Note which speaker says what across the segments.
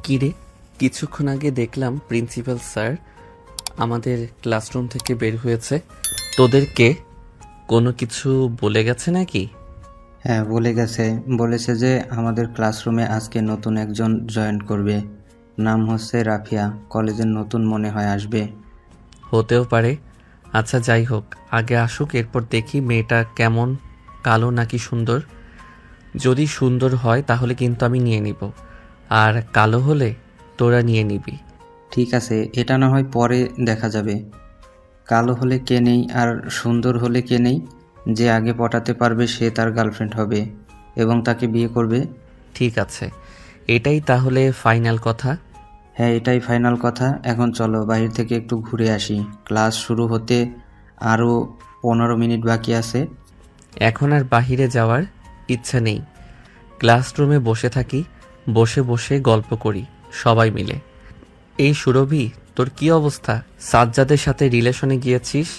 Speaker 1: কিরে, কিছুক্ষণ আগে দেখলাম প্রিন্সিপাল স্যার আমাদের ক্লাসরুম থেকে বের হয়েছে। তোদেরকে কোনো কিছু বলে গেছে নাকি?
Speaker 2: হ্যাঁ, বলে গেছে। বলেছে যে আমাদের ক্লাসরুমে আজকে নতুন একজন জয়েন করবে। নাম হচ্ছে রাফিয়া। কলেজের নতুন মনে হয় আসবে।
Speaker 1: হতেও পারে। আচ্ছা যাই হোক, আগে আসুক, এরপর দেখি মেয়েটা কেমন, কালো নাকি সুন্দর। যদি সুন্দর হয় তাহলে কিন্তু আমি নিয়ে নিব, আর কালো হলে তোরা নিয়ে নিবি।
Speaker 2: ঠিক আছে, এটা না হয় পরে দেখা যাবে। কালো হলে কে নেই আর সুন্দর হলে কে নেই? যে আগে পটাতে পারবে সে তার গার্লফ্রেন্ড হবে এবং তাকে বিয়ে করবে।
Speaker 1: ঠিক আছে, এটাই তাহলে ফাইনাল কথা।
Speaker 2: হ্যাঁ, এটাই ফাইনাল কথা। এখন চলো বাইরে থেকে একটু ঘুরে আসি। ক্লাস শুরু হতে আরও 15 মিনিট বাকি আছে।
Speaker 1: এখন আর বাহিরে যাওয়ার ইচ্ছা নেই। ক্লাসরুমে বসে থাকি, বসে বসে গল্প করি সবাই মিলে। এই সুরভি, তোর কি অবস্থা? সাজ্জাদের সাথে রিলেশনে গিয়েছিস।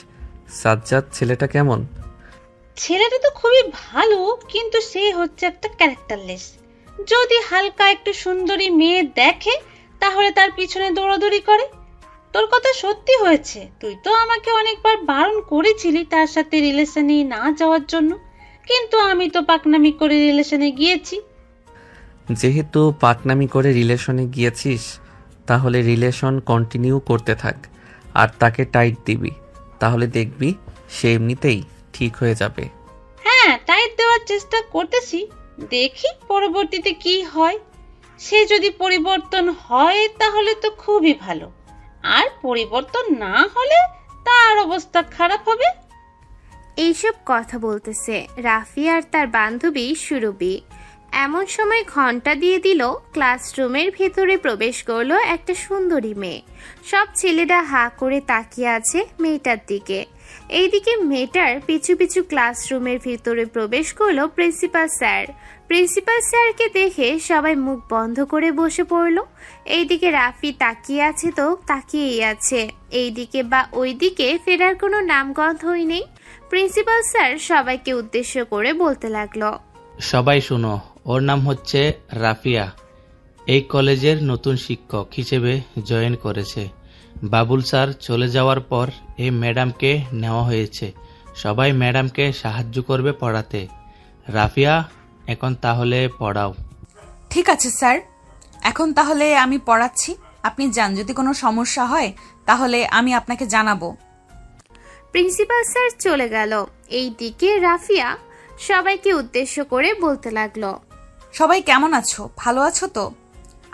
Speaker 1: সাজ্জাদ ছেলেটা কেমন?
Speaker 3: ছেলেটা তো খুবই ভালো, কিন্তু সে হচ্ছে একটা ক্যারেক্টারলেস। যদি হালকা একটু সুন্দরী মেয়ে দেখে তাহলে তার পিছনে দৌড়াদৌড়ি করে। তোর কথা সত্যি হয়েছে, তুই তো আমাকে অনেকবার বারণ করেছিলি তার সাথে রিলেশনে না যাওয়ার জন্য, কিন্তু আমি তো পাকনামি করে রিলেশনে গিয়েছি।
Speaker 1: যেহেতু পাকনামি করে রিলেশনে গিয়েছিস, তাহলে রিলেশন কন্টিনিউ করতে থাক আর তাকে টাইট দিবি, তাহলে দেখবি সে এমনিতেই ঠিক হয়ে যাবে।
Speaker 3: হ্যাঁ, টাইট দেওয়ার চেষ্টা করতেছি, দেখি পরবর্তীতে কি হয়। সে যদি পরিবর্তন হয় তাহলে তো খুবই ভালো, আর পরিবর্তন না হলে তার অবস্থা খারাপ হবে।
Speaker 4: এইসব কথা বলতেছে রাফি আর তার বান্ধবী সুরভি। এমন সময় ঘন্টা দিয়ে দিল। ক্লাসরুমের ভেতরে প্রবেশ করলো একটা সুন্দরী মেয়ে। সব ছেলেরা হা করে তাকিয়ে আছে মেয়েটার দিকে। এইদিকে মেয়েটার পিছু পিছু ক্লাসরুমের ভিতরে প্রবেশ করলো প্রিন্সিপাল স্যার। প্রিন্সিপাল স্যারকে দেখে সবাই মুখ বন্ধ করে বসে পড়লো। এইদিকে রাফি তাকিয়ে আছে তো তাকিয়েই আছে, এইদিকে বা ওইদিকে ফেরার কোনো নামগন্ধই নেই। প্রিন্সিপাল স্যার সবাইকে উদ্দেশ্য করে বলতে লাগলো,
Speaker 5: সবাই শুনো, ওর নাম হচ্ছে রাফিয়া। এই কলেজের নতুন শিক্ষক হিসেবে জয়েন করেছে। বাবুল স্যার চলে যাওয়ার পর এই ম্যাডামকে নেওয়া হয়েছে। সবাই ম্যাডামকে সাহায্য করবে পড়াতে। রাফিয়া, এখন তাহলে পড়াও।
Speaker 6: ঠিক আছে স্যার, এখন তাহলে আমি পড়াচ্ছি। আপনি যান, যদি কোনো সমস্যা হয় তাহলে আমি আপনাকে জানাবো।
Speaker 4: প্রিন্সিপাল স্যার চলে গেল। এইদিকে রাফিয়া সবাইকে উদ্দেশ্য করে বলতে লাগলো,
Speaker 6: সবাই কেমন আছো? ভালো আছো তো?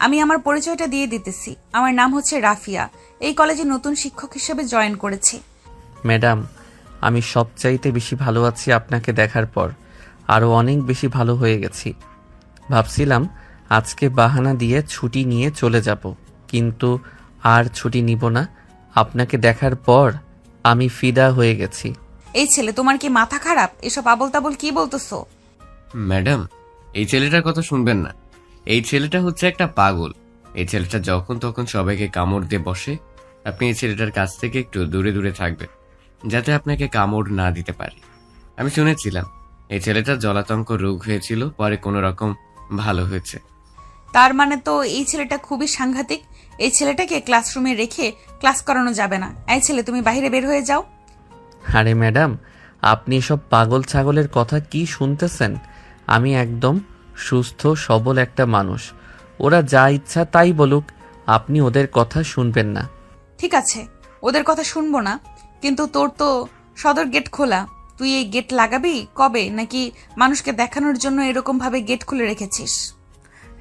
Speaker 6: আমি আমার পরিচয়টা দিয়ে দিতেছি। আমার নাম হচ্ছে রাফিয়া। এই কলেজে নতুন শিক্ষক হিসেবে জয়েন করেছি।
Speaker 1: ম্যাডাম, আমি সবচাইতে বেশি ভালো আছি আপনাকে দেখার পর। আরও অনেক বেশি ভালো হয়ে গেছি। ভাবছিলাম আজকে বাহানা দিয়ে ছুটি নিয়ে চলে যাব, কিন্তু আর ছুটি নিব না। আপনাকে দেখার পর আমি ফিদা হয়ে গেছি।
Speaker 6: এই ছেলে, তোমার কি মাথা খারাপ? এসব আবল তাবল কি বলতেছো?
Speaker 7: ম্যাডাম, এই ছেলেটার কথা শুনবেন না। এই ছেলেটা হচ্ছে একটা পাগল। এই ছেলেটা যখন তখন সবাইকে কামড় দিয়ে বসে। আপনি এই ছেলেটার কাছ থেকে একটু দূরে দূরে থাকবেন, যাতে আপনাকে কামড় না দিতে পারে। আমি শুনেছিলাম এই ছেলেটার জলাতঙ্ক রোগ হয়েছিল, পরে কোনো রকম ভালো হয়েছে।
Speaker 6: তার মানে তো এই ছেলেটা খুবই সাংঘাতিক। এই ছেলেটাকে ক্লাসরুমে রেখে ক্লাস করানো যাবে না। এই ছেলে, তুমি বাইরে বের হয়ে যাও।
Speaker 1: আরে ম্যাডাম, আপনি সব পাগল ছাগলের কথা কি শুনতেছেন? আমি একদম সুস্থ সবল একটা মানুষ। ওরা যা ইচ্ছা তাই বলুক, আপনি ওদের কথা শুনবেন না।
Speaker 6: ঠিক আছে, ওদের কথা শুনবো না, কিন্তু তোর তো সদর গেট খোলা। তুই এই গেট লাগাবি কবে? নাকি মানুষকে দেখানোর জন্য এরকম ভাবে গেট খুলে রেখেছিস?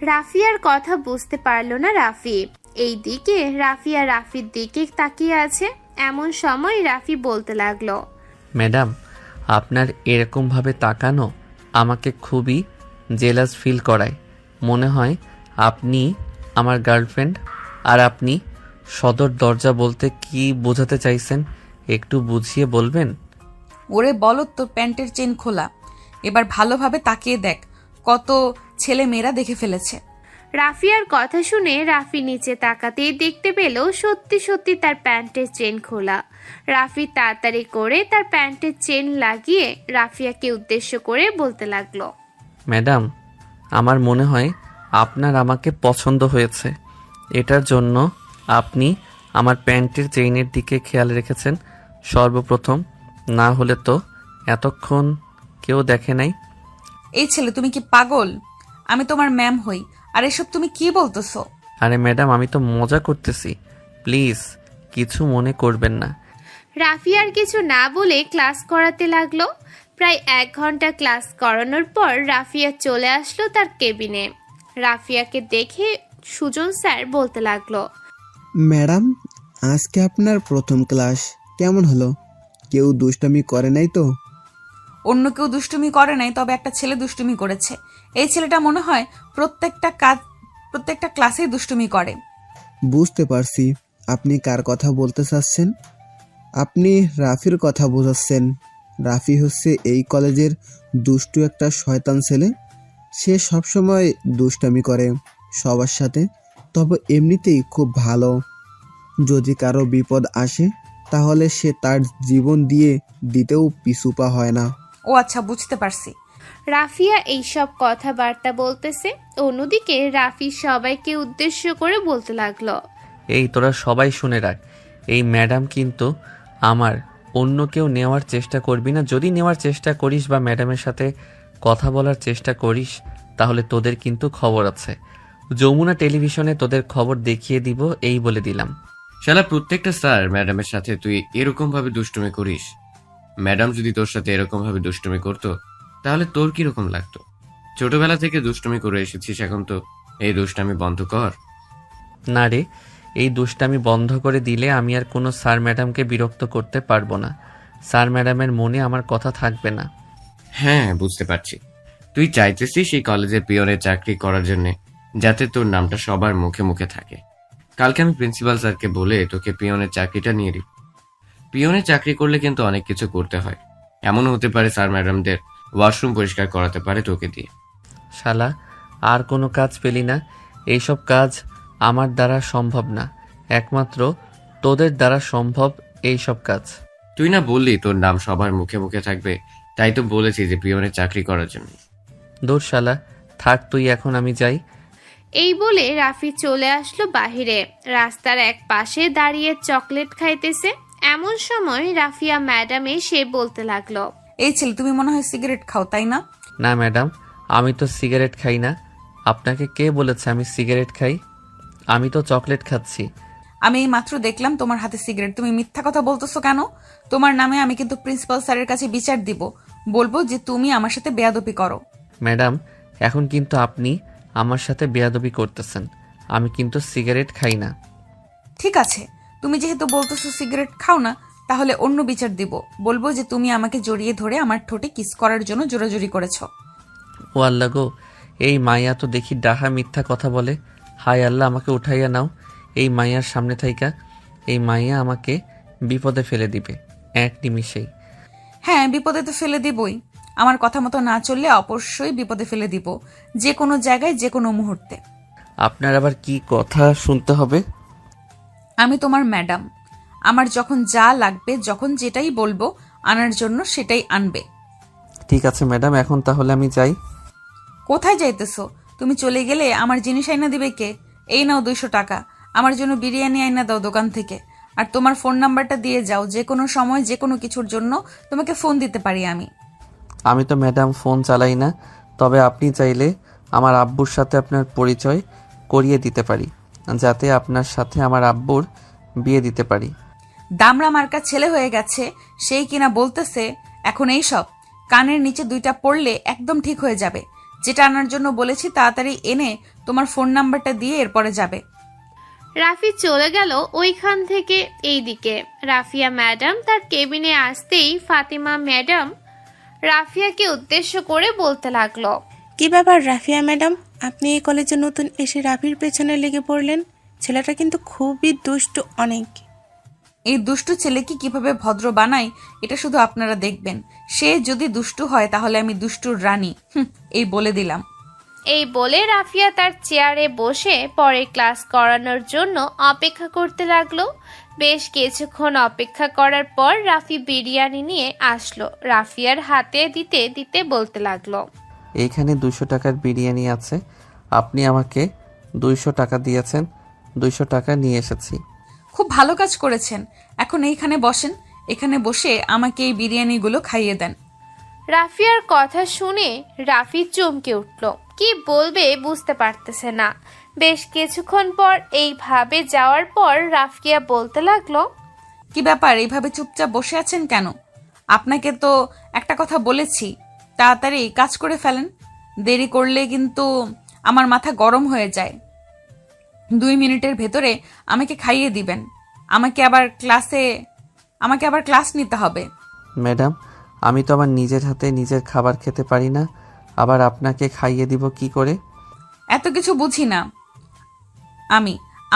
Speaker 4: রাফিয়ার কথা বুঝতে পারলো না রাফি। এইদিকে রাফিয়া রাফির দিকে তাকিয়ে আছে। এমন সময় রাফি বলতে লাগলো,
Speaker 1: ম্যাডাম, আপনার এরকমভাবে তাকানো আমাকে খুবই জেলাস ফিল করায়। মনে হয় আপনি আমার গার্লফ্রেন্ড। আর আপনি সদর দরজা বলতে কি বোঝাতে চাইছেন, একটু বুঝিয়ে বলবেন?
Speaker 6: ওরে বলো, তোর প্যান্টের চেন খোলা। এবার ভালোভাবে তাকিয়ে দেখ, কত ছেলে মেয়েরা দেখে ফেলেছে।
Speaker 4: রাফিয়ার কথা শুনে রাফি নিচে তাকাতেই দেখতে পেল সত্যি সত্যি তার প্যান্টের চেন খোলা। রাফি তাড়াতাড়ি করে তার প্যান্টের চেন লাগিয়ে রাফিয়াকে উদ্দেশ্য করে বলতে লাগলো।
Speaker 1: ম্যাডাম, আমার মনে হয় আপনার আমাকে পছন্দ হয়েছে। এটার জন্য আপনি আমার প্যান্টের চেইনের দিকে খেয়াল রেখেছেন সর্বপ্রথম, না হলে তো এতক্ষণ কেউ দেখে নাই।
Speaker 6: এই ছেলে, তুমি কি পাগল? আমি তোমার ম্যাম হই, আর এসব তুমি কি বলতেছো?
Speaker 1: আরে ম্যাডাম, আমি তো মজা করতেছি, প্লিজ কিছু মনে করবেন না।
Speaker 4: রাফিয়ার কিছু না বলে ক্লাস করাতে লাগলো। প্রায় 1 ঘন্টা ক্লাস করানোর পর রাফিয়া চলে আসলো তার কেবিনে। রাফিয়াকে দেখে সুজন স্যার বলতে লাগলো,
Speaker 8: ম্যাডাম, আজকে আপনার প্রথম ক্লাস কেমন হলো? কেউ দুষ্টামি করে নাই তো?
Speaker 6: অন্য কেউ দুষ্টুমি করে নাই, তবে একটা ছেলে দুষ্টুমি করেছে। এই ছেলেটা মনে হয় প্রত্যেকটা ক্লাসেই দুষ্টুমি করে।
Speaker 8: বুঝতে পারছি আপনি কার কথা বলতে চাচ্ছেন। আপনি রাফির কথা বোঝাচ্ছেন। রাফি হচ্ছে এই কলেজের দুষ্টু একটা শয়তান ছেলে। সে সবসময় দুষ্টামি করে সবার সাথে, তবে এমনিতেই খুব ভালো। যদি কারো বিপদ আসে তাহলে সে তার জীবন দিয়ে দিতেও পিছুপা হয় না।
Speaker 6: ও আচ্ছা, বুঝতে পারছি।
Speaker 4: রাফিয়া এইসব কথাবার্তা বলতেছে, অন্যদিকে রাফি সবাইকে উদ্দেশ্য করে বলতে লাগলো,
Speaker 1: এই তোরা সবাই শুনে রাখ, এই ম্যাডাম কিন্তু আমার, অন্য কেউ নেওয়ার চেষ্টা করবি না। যদি নেওয়ার চেষ্টা করিস বা ম্যাডামের সাথে কথা বলার চেষ্টা করিস তাহলে তোদের কিন্তু খবর আছে। যমুনা টেলিভিশনে তোদের খবর দেখিয়ে দিব, এই বলে দিলাম।
Speaker 7: শালা প্রত্যেকটা স্যার ম্যাডামের সাথে তুই এরকম ভাবে দুষ্টুমি করিস। ম্যাডাম যদি তোর সাথে এরকম ভাবে দুষ্টুমি করতো তাহলে তোর কিরকম লাগতো? ছোটবেলা থেকে দুষ্টুমি করে এসেছিস, এখন তো এই দুষ্টামি বন্ধ কর।
Speaker 1: না রে, এই দুষ্টামি বন্ধ করে দিলে আমি আর কোনো স্যার ম্যাডামকে বিরক্ত করতে পারবো না। স্যার ম্যাডামের মনে আমার কথা থাকবে না।
Speaker 7: হ্যাঁ, বুঝতে পারছি। তুই চাইতেছিস এই কলেজে পিয়নের চাকরি করার জন্য, যাতে তোর নামটা সবার মুখে মুখে থাকে। কালকে আমি প্রিন্সিপাল স্যারকে বলে তোকে পিয়নের চাকরিটা নিয়ে দিব। পিয়নের চাকরি করলে কিন্তু অনেক কিছু করতে হয়। এমন হতে পারে স্যার ম্যাডামদের ওয়াশরুম পরিষ্কার করাতে পারে তোকে দিয়ে।
Speaker 1: শালা, আর কোনো কাজ পেলি না? এইসব কাজ আমার দ্বারা সম্ভব না, একমাত্র তোদের দ্বারা সম্ভব এইসব কাজ।
Speaker 7: তুই না বললি তোর নাম সবার মুখে মুখে থাকবে, তাই তো বলেছি যে পিয়নের চাকরি করার জন্য।
Speaker 1: দূর শালা, থাক তুই, এখন আমি যাই।
Speaker 4: এই বলে রাফি চলে আসলো বাহিরে। রাস্তার এক পাশে দাঁড়িয়ে চকলেট খাইতেছে। এমন সময় রাফিয়া ম্যাডাম এসে বলতে লাগলো,
Speaker 6: এই ছেলে, তুমি মনে হয় সিগারেট খাও, তাই না?
Speaker 1: না ম্যাডাম, আমি তো সিগারেট খাই না। আপনাকে কে বলেছে আমি সিগারেট খাই? আমি তো চকলেট খাচ্ছি।
Speaker 6: আমি এই মাত্র দেখলাম তোমার হাতে সিগারেট। তুমি মিথ্যা কথা বলতেছো কেন? তোমার নামে আমি কিন্তু প্রিন্সিপাল স্যারের কাছে বিচার দিব। বলবো যে তুমি আমার সাথে বেয়াদবি করো।
Speaker 1: ম্যাডাম, এখন কিন্তু আপনি আমার সাথে বেয়াদবি করতেছেন। আমি কিন্তু সিগারেট খাই না।
Speaker 6: ঠিক আছে, তুমি যেহেতু বলতেছো সিগারেট খাও না, তাহলে অন্য বিচার দিব। বলবো যে তুমি আমাকে জড়িয়ে ধরে আমার ঠোঁটে কিস করার জন্য জোরাজুরি করেছো।
Speaker 1: ও আল্লাহ গো, এই মাইয়া তো দেখি ডাহা মিথ্যা কথা বলে। হায় আল্লাহ, আমাকে উঠাইয়া নাও এই মাইয়ার সামনে থাইকা। এই মাইয়া আমাকে বিপদে ফেলে দিবে এক নিমিষেই।
Speaker 6: হ্যাঁ, বিপদে তো ফেলে দিবই। আমার কথা মতো না চললে অবশ্যই বিপদে ফেলে দিব, যে কোনো জায়গায়, যে কোনো মুহূর্তে।
Speaker 1: আপনার আবার কি কথা শুনতে হবে?
Speaker 6: আমি তোমার ম্যাডাম। আমার যখন যা লাগবে, যখন যেটাই বলবো আনার জন্য, সেটাই আনবে।
Speaker 1: ঠিক আছে ম্যাডাম, এখন তাহলে আমি যাই।
Speaker 6: কোথায় যাইতেছো? তুমি চলে গেলে আমার জিনিস আইনা দিবে কে? এই নাও 200 টাকা, আমার জন্য বিরিয়ানি আইনা দাও দোকান থেকে। আর তোমার ফোন নাম্বারটা দিয়ে যাও, যে কোনো সময় যে কোনো কিছুর জন্য তোমাকে ফোন দিতে পারি আমি।
Speaker 1: আমি তো ম্যাডাম ফোন চালাই না, তবে আপনি চাইলে আমার আব্বুর সাথে আপনার পরিচয় করিয়ে দিতে পারি, যাতে আপনার সাথে আমার আব্বুর বিয়ে দিতে পারি।
Speaker 6: দামড়া মার্কা ছেলে হয়ে গেছে, সেই কিনা বলতেছে এখন এই সব। কানের নিচে 2টা পড়লে একদম ঠিক হয়ে যাবে। যেটা আনার জন্য বলেছি তাড়াতাড়ি এনে তোমার ফোন নাম্বারটা দিয়ে এরপরে যাবে।
Speaker 4: রাফি চলে গেল ওইখান থেকে এইদিকে। রাফিয়া ম্যাডাম তার কেবিনে আসতেই ফাতিমা ম্যাডাম রাফিয়াকে উদ্দেশ্য করে বলতে লাগলো,
Speaker 9: কি ব্যাপার রাফিয়া ম্যাডাম, আপনি এই কলেজে নতুন এসে রাফির পেছনে লেগে পড়লেন? ছেলেটা কিন্তু খুবই দুষ্টু অনেক।
Speaker 6: এই দুষ্টু ছেলেকে কিভাবে ভদ্র বানাই এটা শুধু আপনারা দেখবেন। সে যদি দুষ্টু হয় তাহলে আমি দুষ্টুর রানী, এই বলে দিলাম।
Speaker 4: এই বলে রাফিয়া তার চেয়ারে বসে পরে ক্লাস করানোর জন্য অপেক্ষা করতে লাগলো। বেশ কিছুক্ষণ অপেক্ষা করার পর রাফি বিরিয়ানি নিয়ে আসলো। রাফিয়ার হাতে দিতে দিতে বলতে লাগলো,
Speaker 1: এইখানে 200 টাকার বিরিয়ানি আছে, আপনি আমাকে 200 টাকা দিয়েছেন, 200 টাকা নিয়ে এসেছি।
Speaker 6: খুব ভালো কাজ করেছেন। এখন এইখানে বসেন, এখানে বসে আমাকে এই বিরিয়ানিগুলো খাইয়ে দেন।
Speaker 4: রাফিয়ার কথা শুনে রাফি চমকে উঠল, কি বলবে বুঝতে পারতেছে না। বেশ কিছুক্ষণ পর এইভাবে যাওয়ার পর রাফিয়া বলতে লাগলো,
Speaker 6: কি ব্যাপার, এইভাবে চুপচাপ বসে আছেন কেন? আপনাকে তো একটা কথা বলেছি, তাড়াতাড়ি কাজ করে ফেলেন। দেরি করলে কিন্তু আমার মাথা গরম হয়ে যায়। 2 মিনিটের ভেতরে আমাকে খাইয়ে দিবেন। আমাকে আবার ক্লাস নিতে হবে।
Speaker 1: ম্যাডাম, আমি তো আমার নিজের হাতে নিজের খাবার খেতে পারি না, আবার আপনাকে খাইয়ে দিব কি করে?
Speaker 6: এত কিছু বুঝি না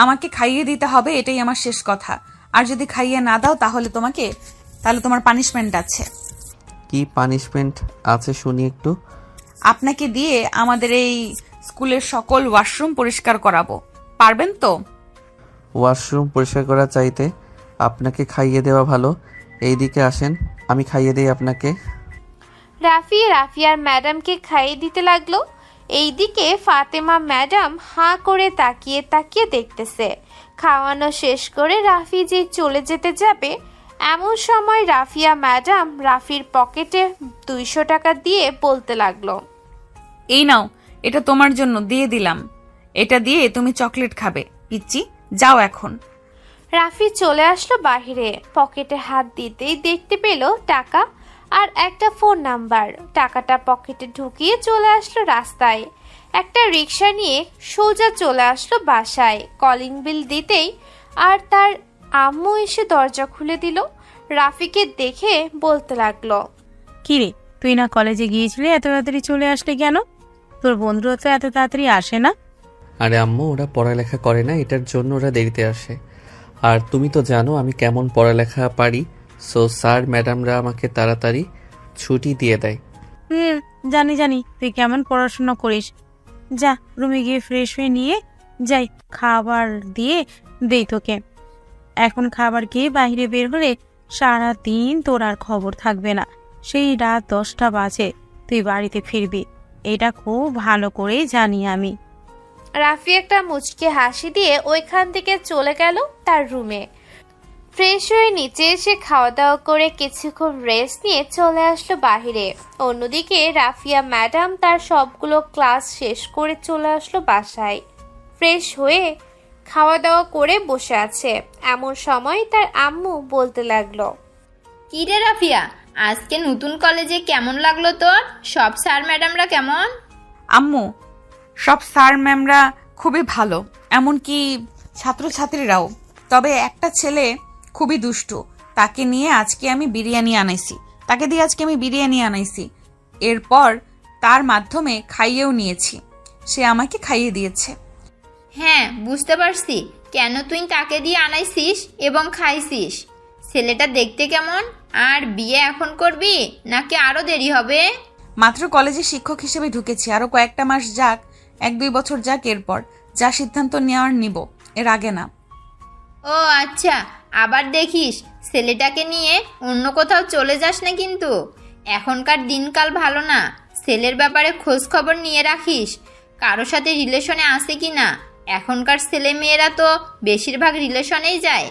Speaker 6: আমাকে খাইয়ে দিতে হবে, এটাই আমার শেষ কথা। আর যদি খাইয়ে না দাও তাহলে তোমার পানিশমেন্ট আছে।
Speaker 1: কি পানিশমেন্ট আছে শুনি একটু।
Speaker 6: আপনাকে দিয়ে আমাদের এই স্কুলের সকল ওয়াশরুম পরিষ্কার করাবো, পারবেন তো?
Speaker 1: ওয়াশরুম পরিষ্কার করা চাইতে আপনাকে খাইয়ে দেওয়া ভালো। এইদিকে আসেন, আমি খাইয়ে দেই আপনাকে।
Speaker 4: রাফিয়ার ম্যাডামকে খাইয়ে দিতে লাগলো। এইদিকে ফাতেমা ম্যাডাম হাঁ করে তাকিয়ে তাকিয়ে দেখতেছে। খাওয়ানো শেষ করে রাফি যে চলে যেতে যাবে, এমন সময় রাফিয়া ম্যাডাম রাফির পকেটে 200 টাকা দিয়ে বলতে লাগলো,
Speaker 6: এই নাও, এটা তোমার জন্য দিয়ে দিলাম। এটা দিয়ে তুমি চকলেট খাবে। পিচ্চি, যাও এখন।
Speaker 4: রাফি চলে আসলো বাহিরে। পকেটে হাত দিতেই দেখতে পেল টাকা আর একটা ফোন নাম্বার। টাকাটা পকেটে ঢুকিয়ে চলে আসলো রাস্তায়। একটা রিক্সা নিয়ে সোজা চলে আসলো বাসায়। কলিং বিল দিতেই আর তার আম্মু এসে দরজা খুলে দিল। রাফিকে দেখে বলতে লাগলো,
Speaker 10: কিরে, তুই না কলেজে গিয়েছিলি, এত তাড়াতাড়ি চলে আসলি কেন? তোর বন্ধুরা তো এত তাড়াতাড়ি আসে না।
Speaker 1: আরে আম্মু, ওরা পড়ালেখা করে না, এটার জন্য ওরা দেরিতে আসে। আর তুমি তো জানো আমি কেমন পড়ালেখা পারি, সো স্যার ম্যাডামরা আমাকে তাড়াতাড়ি ছুটি দিয়ে দেয়।
Speaker 10: জানি তুই কেমন পড়াশোনা করিস। যা, রুমে গিয়ে ফ্রেশ হয়ে নিয়ে যাই, খাবার দিয়ে দেই তোকে। এখন খাবার খেয়ে বাইরে বের হলে সারাদিন তোর আর খবর থাকবে না। সেই রাত 10টা বাজে তুই বাড়িতে ফিরবি, এটা খুব ভালো করে জানি আমি।
Speaker 4: রাফি একটা মুচকে হাসি দিয়ে ওইখান থেকে চলে গেল তার রুমে। ফ্রেশ হয়ে নিচে এসে খাওয়া দাওয়া করে কিছুক্ষণ রেস্ট নিয়ে চলে আসলো বাহিরে। অন্যদিকে রাফিয়া ম্যাডাম তার সবগুলো ক্লাস শেষ করে চলে আসলো বাসায়। ফ্রেশ হয়ে খাওয়া দাওয়া করে বসে আছে। এমন সময় তার আম্মু বলতে লাগলো,
Speaker 11: কি রে রাফিয়া, আজকে নতুন কলেজে কেমন লাগলো তোর? সব স্যার ম্যাডামরা কেমন?
Speaker 6: আম্মু, সব স্যার ম্যামরা খুবই ভালো, এমনকি ছাত্রছাত্রীরাও। তবে একটা ছেলে খুবই দুষ্টু, তাকে দিয়ে আজকে আমি বিরিয়ানি আনাইছি। এরপর তার মাধ্যমে খাইয়েও নিয়েছি, সে আমাকে খাইয়ে দিয়েছে।
Speaker 11: হ্যাঁ, বুঝতে পারছি কেন তুই তাকে দিয়ে আনাইছিস এবং খাইছিস। ছেলেটা দেখতে কেমন? আর বিয়ে এখন করবি নাকি আরো দেরি হবে?
Speaker 6: মাত্র কলেজে শিক্ষক হিসেবে ঢুকেছি, আরো কয়েকটা মাস যাক, 1-2 বছর যাক, এরপর যা সিদ্ধান্ত নেওয়ার নিব, এর আগে না।
Speaker 11: ও আচ্ছা, আবার দেখিস ছেলেটাকে নিয়ে অন্য কোথাও চলে যাস না কিন্তু। এখনকার দিনকাল ভালো না, ছেলের ব্যাপারে খোঁজ খবর নিয়ে রাখিস, কারো সাথে রিলেশনে আছে কি না। এখনকার ছেলে মেয়েরা তো বেশিরভাগ রিলেশনেই যায়।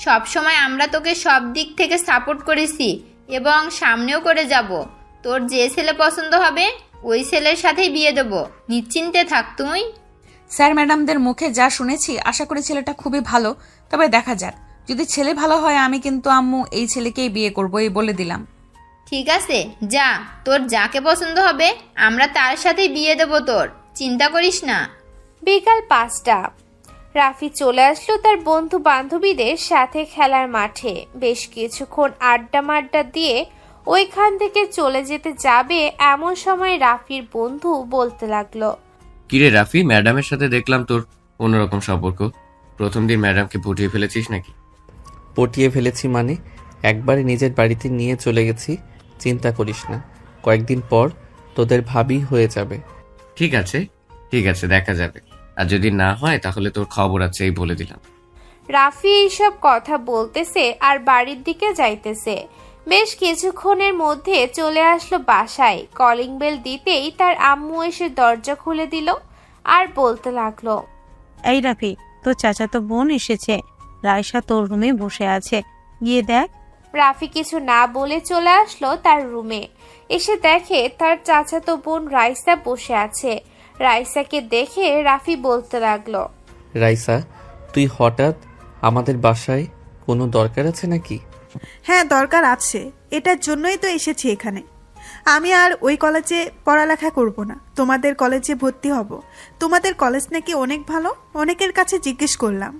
Speaker 11: সব সময় আমরা তোকে সব দিক থেকে সাপোর্ট করেছি এবং সামনেও করে যাব। তোর যে ছেলে পছন্দ হবে ওই ছেলের সাথেই বিয়ে দেব, নিশ্চিন্তে থাক তুই।
Speaker 6: স্যার ম্যাডামদের মুখে যা শুনেছি, আশা করি ছেলেটা খুবই ভালো। তবে দেখা যাক, যদি ছেলে ভালো হয় আমি কিন্তু আম্মু এই ছেলেকেই বিয়ে করবো, এই বলে দিলাম।
Speaker 11: ঠিক আছে, যা, তোর যাকে পছন্দ হবে আমরা তার সাথেই বিয়ে দেব, তোর চিন্তা করিস না।
Speaker 4: বিকাল 5টা। রাফি চলে আসলো তার বন্ধু বান্ধবীদের সাথে খেলার মাঠে। বেশ কিছুক্ষণ আড্ডা দিয়ে ওইখান থেকে চলে যেতে যাবে, এমন সময় রাফির বন্ধু বলতে লাগলো,
Speaker 7: কিরে রাফি, ম্যাডামের সাথে দেখলাম তোর অন্যরকম সম্পর্ক। প্রথম দিন ম্যাডামকে পটিয়ে ফেলেছিস নাকি?
Speaker 1: পটিয়ে ফেলেছি মানে? একবারে নিজের বাড়িতে নিয়ে চলে গেছি, চিন্তা করিস না, কয়েকদিন পর তোদের ভাবি হয়ে যাবে।
Speaker 7: ঠিক আছে, দেখা যাবে। আর যদি না হয় তাহলে তোর খবর আছে, এই বলে দিলাম।
Speaker 4: রাফি এইসব কথা বলতেছে আর বাড়ির দিকে যাইতেছে। বেশ কিছুক্ষণের মধ্যে চলে আসলো বাসায়। কলিং বেল দিতেই তার আম্মু এসে দরজা খুলে দিল আর বলতে লাগলো,
Speaker 10: এই রাফি, তোর চাচাতো বোন এসেছে। রাইসা তোর রুমে বসে আছে, গিয়ে দেখ।
Speaker 4: রাফি কিছু না বলে চলে আসলো তার রুমে। এসে দেখে তার চাচাতো বোন রাইসা বসে আছে। রাইসাকে দেখে রাফি বলতে লাগলো,
Speaker 1: রাইসা, তুই হঠাৎ আমাদের বাসায় কোনো দরকার আছে নাকি?
Speaker 12: হ্যাঁ, দরকার আছে। এটার জন্যই তো এসেছি এখানে। আমি আর ওই কলেজে পড়ালেখা করব না, তোমাদের কলেজে ভর্তি হব। তোমাদের কলেজ নাকি অনেক ভালো, অনেকের কাছে জিজ্ঞেস করলাম।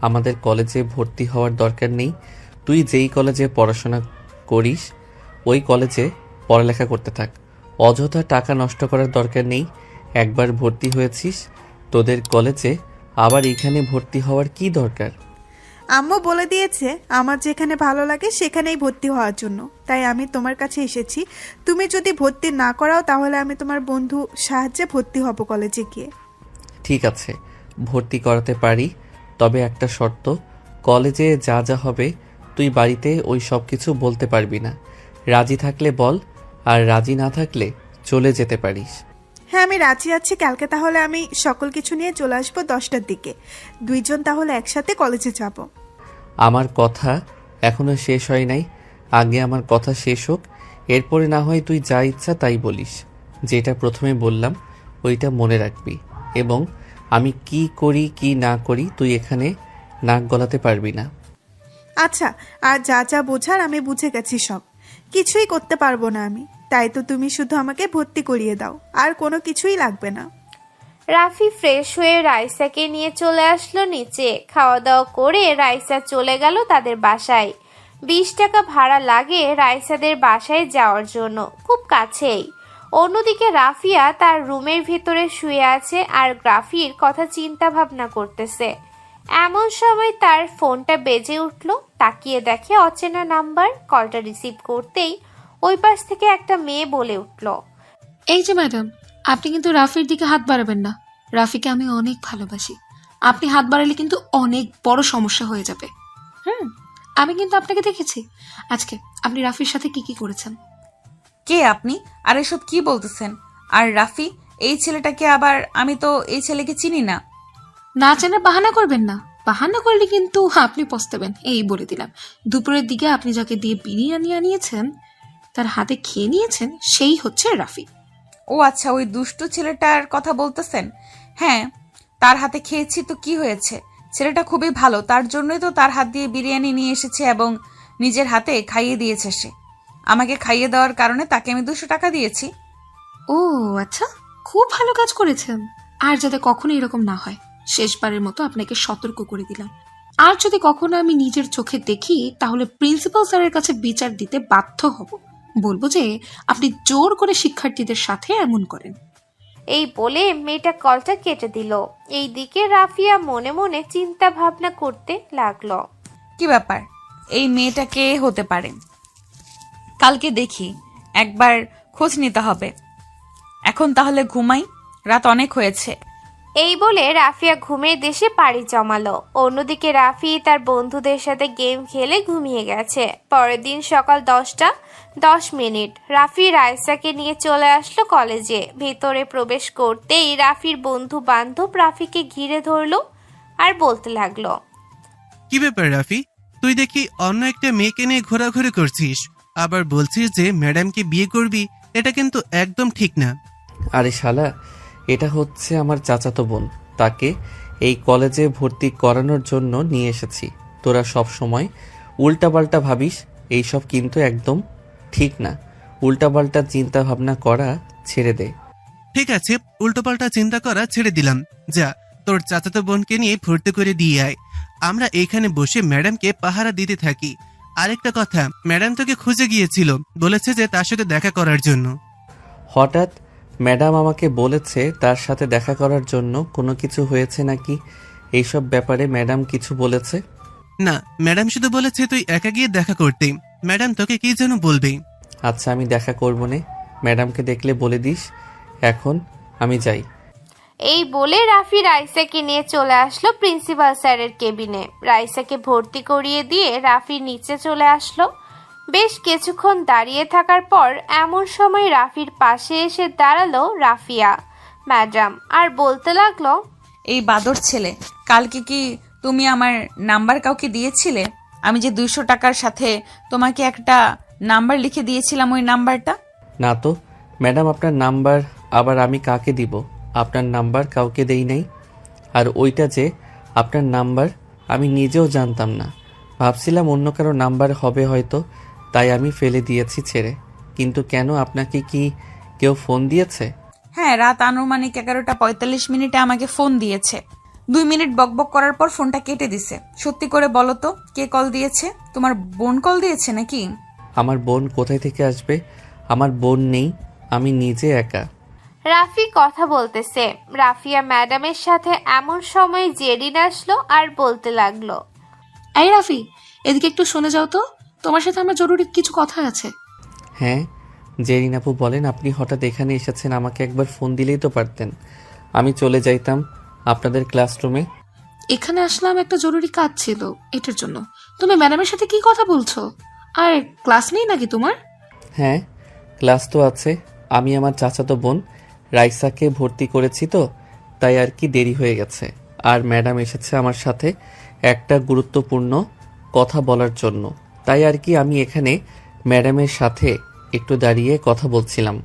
Speaker 1: আমাদের কলেজে ভর্তি হওয়ার দরকার নেই। তুই যেই কলেজে পড়াশোনা করিস ওই কলেজে পড়ালেখা করতে থাক। অযথা টাকা নষ্ট করার দরকার নেই। একবার ভর্তি হয়েছিস তোদের কলেজে, আবার এখানে ভর্তি হওয়ার কি দরকার?
Speaker 12: আম্মু বলে দিয়েছে আমার যেখানে ভালো লাগে সেখানেই ভর্তি হওয়ার জন্য, তাই আমি তোমার কাছে এসেছি। তুমি যদি ভর্তি না করাও তাহলে আমি তোমার বন্ধু সাহায্যে ভর্তি হব কলেজে গিয়ে।
Speaker 1: ঠিক আছে, ভর্তি করাতে পারি, তবে একটা শর্ত, কলেজে যা যা হবে তুই বাড়িতে ওই সব কিছু বলতে পারবি না। রাজি থাকলে বল, আর রাজি না থাকলে চলে যেতে পারিস।
Speaker 12: হ্যাঁ, আমি রাজি আছি। কালকে তাহলে আমি সকল কিছু নিয়ে চলে আসবো 10টার দিকে। দুইজন তাহলে একসাথে কলেজে যাব।
Speaker 1: আমার কথা এখনো শেষ হয় নাই, আগে আমার কথা শেষ হোক, এরপরে না হয় তুই যা ইচ্ছা তাই বলিস। যেটা প্রথমে বললাম ওইটা মনে রাখবি, এবং আমি কি করি কি না করি তুই এখানে নাক গলাতে পারবি না।
Speaker 12: আচ্ছা, আর যা যা বোঝার আমি বুঝে গেছি সব। কিছুই করতে পারবো না আমি, তাই তো তুমি শুধু আমাকে ভর্তি করিয়ে দাও, আর কোনো কিছুই লাগবে না।
Speaker 4: রাফি ফ্রেশ হয়ে রাইসাকে নিয়ে চলে আসলো নিচে। খাওয়া দাওয়া করে রাইসা চলে গেল তাদের বাসায়। 20 টাকা ভাড়া লাগে রাইসাদের বাসায় যাওয়ার জন্য, খুব কাছেই। অন্যদিকে রাফিয়া তার রুমের ভিতরে শুয়ে আছে আর রাফির কথা চিন্তা ভাবনা করতেছে। এমন সময় তার ফোনটা বেজে উঠলো। তাকিয়ে দেখে অচেনা নাম্বার। কলটা রিসিভ করতেই ওই পাশ থেকে একটা মেয়ে বলে উঠল,
Speaker 13: এই যে ম্যাডাম, আপনি কিন্তু রাফির দিকে হাত বাড়াবেন না। রাফিকে আমি অনেক ভালোবাসি। আপনি হাত বাড়ালে কিন্তু অনেক বড় সমস্যা হয়ে যাবে। আমি কিন্তু আপনাকে দেখেছি আজকে আপনি রাফির সাথে কি কি করেছেন।
Speaker 6: কে আপনি? আর এসব কি বলতেছেন? আর রাফি এই ছেলেটাকে আবার? আমি তো এই ছেলেকে চিনি না।
Speaker 13: না চেনে বাহানা করবেন না। বাহানা করলে কিন্তু আপনি পস্তাবেন, এই বলে দিলাম। দুপুরের দিকে আপনি যাকে দিয়ে বিরিয়ানি আনিয়েছেন, তার হাতে খেয়ে নিয়েছেন, সেই হচ্ছে রাফি।
Speaker 6: ও আচ্ছা, ওই দুষ্টু ছেলেটার কথা বলতেছেন? হ্যাঁ, তার হাতে খেয়েছি তো কি হয়েছে? ছেলেটা খুবই ভালো, তার জন্যই তো তার হাত দিয়ে বিরিয়ানি নিয়ে এসেছে এবং নিজের হাতে খাইয়ে দিয়েছে সে। আমাকে খাইয়ে দেওয়ার কারণে তাকে আমি 200 টাকা দিয়েছি।
Speaker 13: ও আচ্ছা, খুব ভালো কাজ করেছেন। আর যাতে কখনো এরকম না হয়, শেষবারের মতো আপনাকে সতর্ক করে দিলাম। আর যদি কখনো আমি নিজের চোখে দেখি, তাহলে প্রিন্সিপাল স্যারের কাছে বিচার দিতে বাধ্য হব। বলবো যে আপনি জোর করে শিক্ষার্থীদের সাথে এমন করেন।
Speaker 4: এই বলে মেয়েটা কলটা কেটে দিল। এইদিকে রাফিয়া মনে মনে চিন্তা ভাবনা করতে লাগলো।
Speaker 6: কি ব্যাপার, এই মেয়েটা কে হতে পারে? কালকে দেখি, একবার খোঁজ নিতে হবে। এখন তাহলে ঘুমাই, রাত অনেক হয়েছে।
Speaker 4: এই বলে রাফিয়া ঘুমের দেশে পাড়ি জমালো। অন্যদিকে রাফি তার বন্ধুদের সাথে গেম খেলে ঘুমিয়ে গেছে। পরের দিন সকাল 10:10 রাফি রাইসাকে নিয়ে চলে আসলো কলেজে। ভেতরে প্রবেশ করতেই রাফির বন্ধু বান্ধব রাফিকে ঘিরে ধরলো আর বলতে লাগলো,
Speaker 14: কি ব্যাপার রাফি, তুই দেখি অন্য একটা মেয়েকে নিয়ে ঘোরাঘুরি করছিস, আবার বলছিস যে ম্যাডামকে বিয়ে করবি। এটা কিন্তু একদম ঠিক না।
Speaker 1: আরে শালা, এটা হচ্ছে আমার চাচাতো বোন, তাকে এই কলেজে ভর্তি করানোর জন্য নিয়ে এসেছি। তোরা সব সময় উল্টাপাল্টা ভাবিস, এইসব কিন্তু একদম ঠিক না। উল্টাপাল্টা চিন্তা ভাবনা করা ছেড়ে দে।
Speaker 14: ঠিক আছে, উল্টোপাল্টা চিন্তা করা ছেড়ে দিলাম। যা, তোর চাচাতো বোনকে নিয়ে ভর্তি করে দিয়ে আয়। আমরা এইখানে বসে ম্যাডামকে পাহারা দিতে থাকি। আরেকটা কথা, ম্যাডাম তোকে খুঁজে গিয়েছিল, বলেছে যে তার সাথে দেখা করার জন্য।
Speaker 1: হঠাৎ ম্যাডাম আমাকে বলেছে তার সাথে দেখা করার জন্য? কোনো কিছু হয়েছে নাকি? এইসব ব্যাপারে ম্যাডাম কিছু বলেছে?
Speaker 14: না, ম্যাডাম শুধু বলেছে তুই একা গিয়ে দেখা করতে। ম্যাডাম তোকে কি যেন বলবে।
Speaker 1: আচ্ছা, আমি দেখা করবো না, ম্যাডামকে দেখলে বলে দিস। এখন আমি যাই।
Speaker 4: এই বলে রাফি রাইসাকে নিয়ে চলে আসলো প্রিন্সিপাল স্যারের কেবিনে। রাইসাকে ভর্তি করিয়ে দিয়ে রাফি নিচে চলে আসলো। বেশ কিছুক্ষণ দাঁড়িয়ে থাকার পর এমন সময় রাফির পাশে এসে দাঁড়ালো রাফিয়া ম্যাডাম আর বলতে লাগলো,
Speaker 6: এই বাদর ছেলে, কালকে কি তুমি আমার নাম্বার কাউকে দিয়েছিলে? আমি যে 200 টাকার সাথে তোমাকে একটা নাম্বার লিখে দিয়েছিলাম, ওই নাম্বারটা?
Speaker 1: না তো ম্যাডাম, আপনার নাম্বার আবার আমি কাকে দিব? আপনার নাম্বার কাউকে দেই নাই। আর ওইটা যে আপনার নাম্বার আমি নিজেও জানতাম না, ভাবছিলাম অন্য কারো নাম্বার হবে হয়তো, তাই আমি ফেলে দিয়েছি ছেড়ে। কিন্তু কেন, আপনাকে কি কেউ ফোন দিয়েছে?
Speaker 6: হ্যাঁ, রাত আনুমানিক 11:45 আমাকে ফোন দিয়েছে। 2 মিনিট বকবক করার পর ফোনটা কেটে দিছে। সত্যি করে বলো তো, কে কল দিয়েছে? তোমার বোন কল দিয়েছে নাকি?
Speaker 1: আমার বোন কোথায় থেকে আসবে? আমার বোন নেই, আমি নিজে একা।
Speaker 4: রাফি কথা বলতেছে। রাফিয়া ম্যাডামের সাথে এমন সময় জেরিন আসলো আর বলতে লাগলো,
Speaker 13: এই রাফি, এদিকে একটু শুনে যাও তো, তোমার সাথে আমার জরুরি কিছু কথা আছে।
Speaker 1: হ্যাঁ জেরিন আপু বলেন, আপনি হঠাৎ এখানে এসেছেন, আমাকে একবার ফোন দিলেই তো পারতেন, আমি চলে যাইতাম আপনাদের ক্লাসরুমে।
Speaker 13: এখানে আসলাম, একটা জরুরি কাজ ছিল, এটার জন্য। তুমি ম্যাডামের সাথে কি কথা বলছো? আর ক্লাস নেই নাকি তোমার?
Speaker 1: হ্যাঁ ক্লাস তো আছে, আমি আমার চাচাতো বোন রাইসাকে ভর্তি করেছি তো, তাই আর কি দেরি হয়ে গেছে। আর ম্যাডাম এসেছে আমার সাথে একটা গুরুত্বপূর্ণ কথা বলার জন্য, তাই আর কি আমি এখানে ম্যাডামের সাথে একটু দাঁড়িয়ে কথা বলছিলাম।